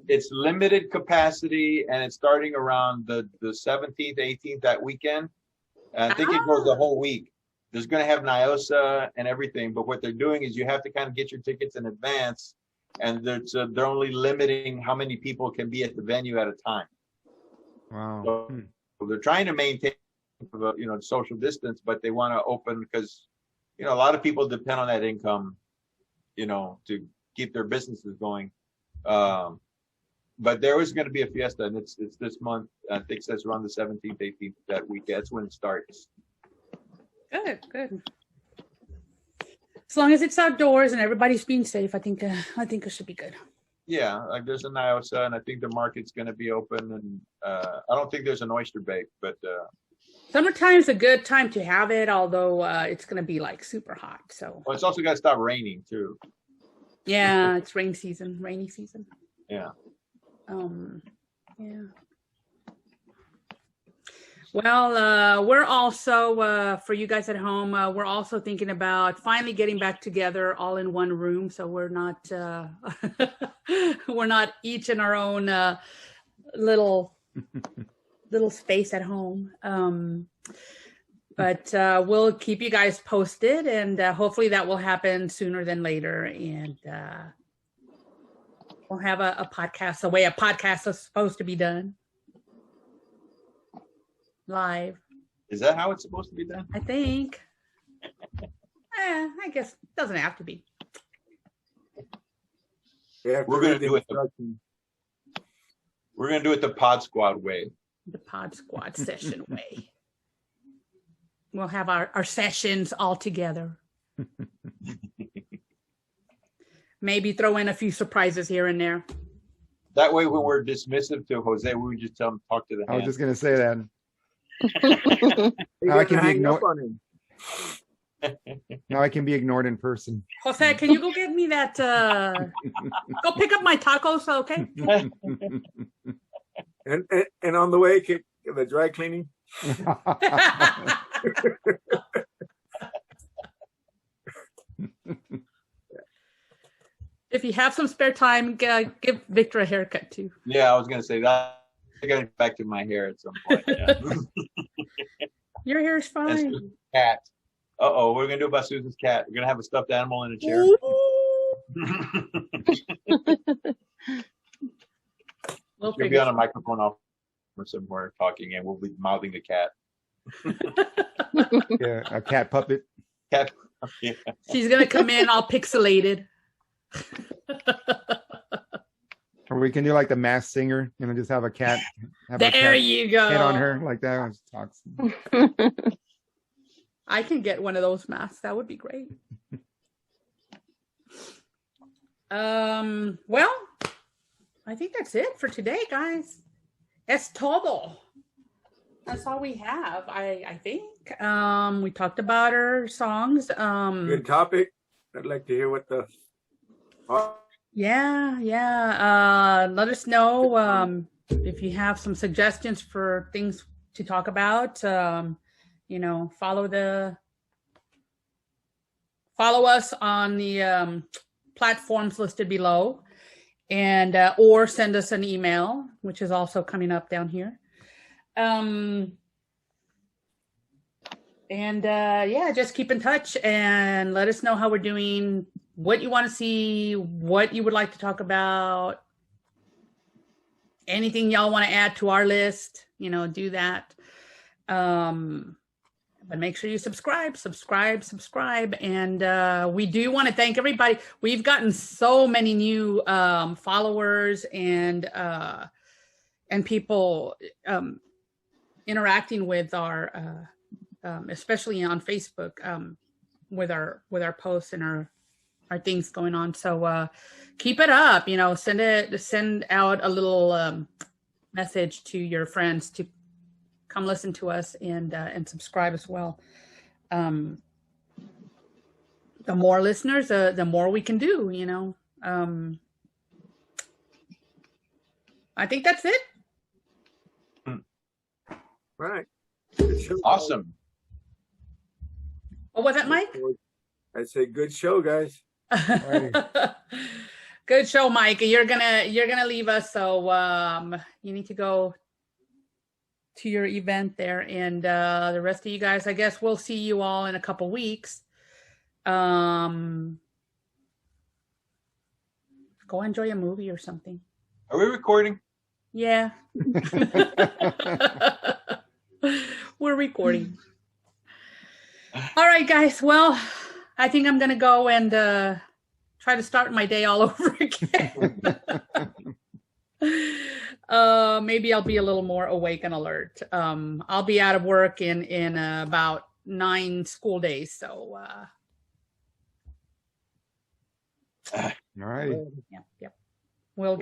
It's limited capacity, and it's starting around the 17th, 18th that weekend. And I think it goes the whole week. There's going to have NIOSA and everything, but what they're doing is you have to kind of get your tickets in advance, and they're only limiting how many people can be at the venue at a time. Wow. So they're trying to maintain, social distance, but they want to open because, a lot of people depend on that income, to keep their businesses going. But there is going to be a fiesta, and it's this month. I think it's around the 17th, 18th that week. That's when it starts. Good. As long as it's outdoors and everybody's being safe, I think it should be good. Yeah, like there's a NIOSA, and I think the market's going to be open. And I don't think there's an oyster bake, but summertime's a good time to have it, although it's going to be like super hot. So. Well, it's also got to stop raining too. Yeah, it's rainy season. Yeah. Yeah. Well, we're also for you guys at home. We're also thinking about finally getting back together all in one room, so we're not each in our own little space at home. But we'll keep you guys posted, and hopefully that will happen sooner than later. And we'll have a podcast, the way a podcast is supposed to be done. Live. Is that how it's supposed to be done? I think. I guess it doesn't have to be. Yeah, We're going to do it. We're going to do it the Pod Squad way. The Pod Squad session way. We'll have our sessions all together. Maybe throw in a few surprises here and there. That way, when we're dismissive to Jose, we would just tell him talk to the I was hand. just going to say that. Now I can be ignored. Now I can be ignored in person. Jose, can you go get me that? Go pick up my tacos, okay? And on the way, the dry cleaning. If you have some spare time, give Victor a haircut too. Yeah, I was going to say that. I got to get back to my hair at some point. Yeah. Your hair's And fine. Susan's cat. Uh-oh, what are we going to do about Susan's cat? We're going to have a stuffed animal in a chair. We'll She'll be on a microphone off or somewhere talking, and we'll be mouthing the cat. Yeah, a cat puppet. Cat. Yeah. She's gonna come in all pixelated. Or we can do like the Masked Singer, just have a cat. Have a There cat you go. hit on her like that when she talks. I can get one of those masks. That would be great. Well, I think that's it for today, guys. Es todo. That's all we have, I think. We talked about our songs. Good topic. I'd like to hear what the. Yeah. Let us know if you have some suggestions for things to talk about. Follow us on the platforms listed below, and or send us an email, which is also coming up down here. Just keep in touch and let us know how we're doing, what you want to see, what you would like to talk about, anything y'all want to add to our list, do that. But make sure you subscribe. And we do want to thank everybody. We've gotten so many new followers and people interacting with our, especially on Facebook, with our posts and our things going on. So keep it up. Send out a little message to your friends to come listen to us and subscribe as well. The more listeners, the more we can do, I think that's it. Right. Awesome. What was that, Mike? I say good show, guys. Good show, Mike. You're gonna leave us, so you need to go to your event there, and the rest of you guys, I guess we'll see you all in a couple weeks. Go enjoy a movie or something. Are we recording? Yeah. We're recording. All right, guys. Well, I think I'm gonna go and try to start my day all over again. Maybe I'll be a little more awake and alert. I'll be out of work in about 9 school days. So All right. yeah. We'll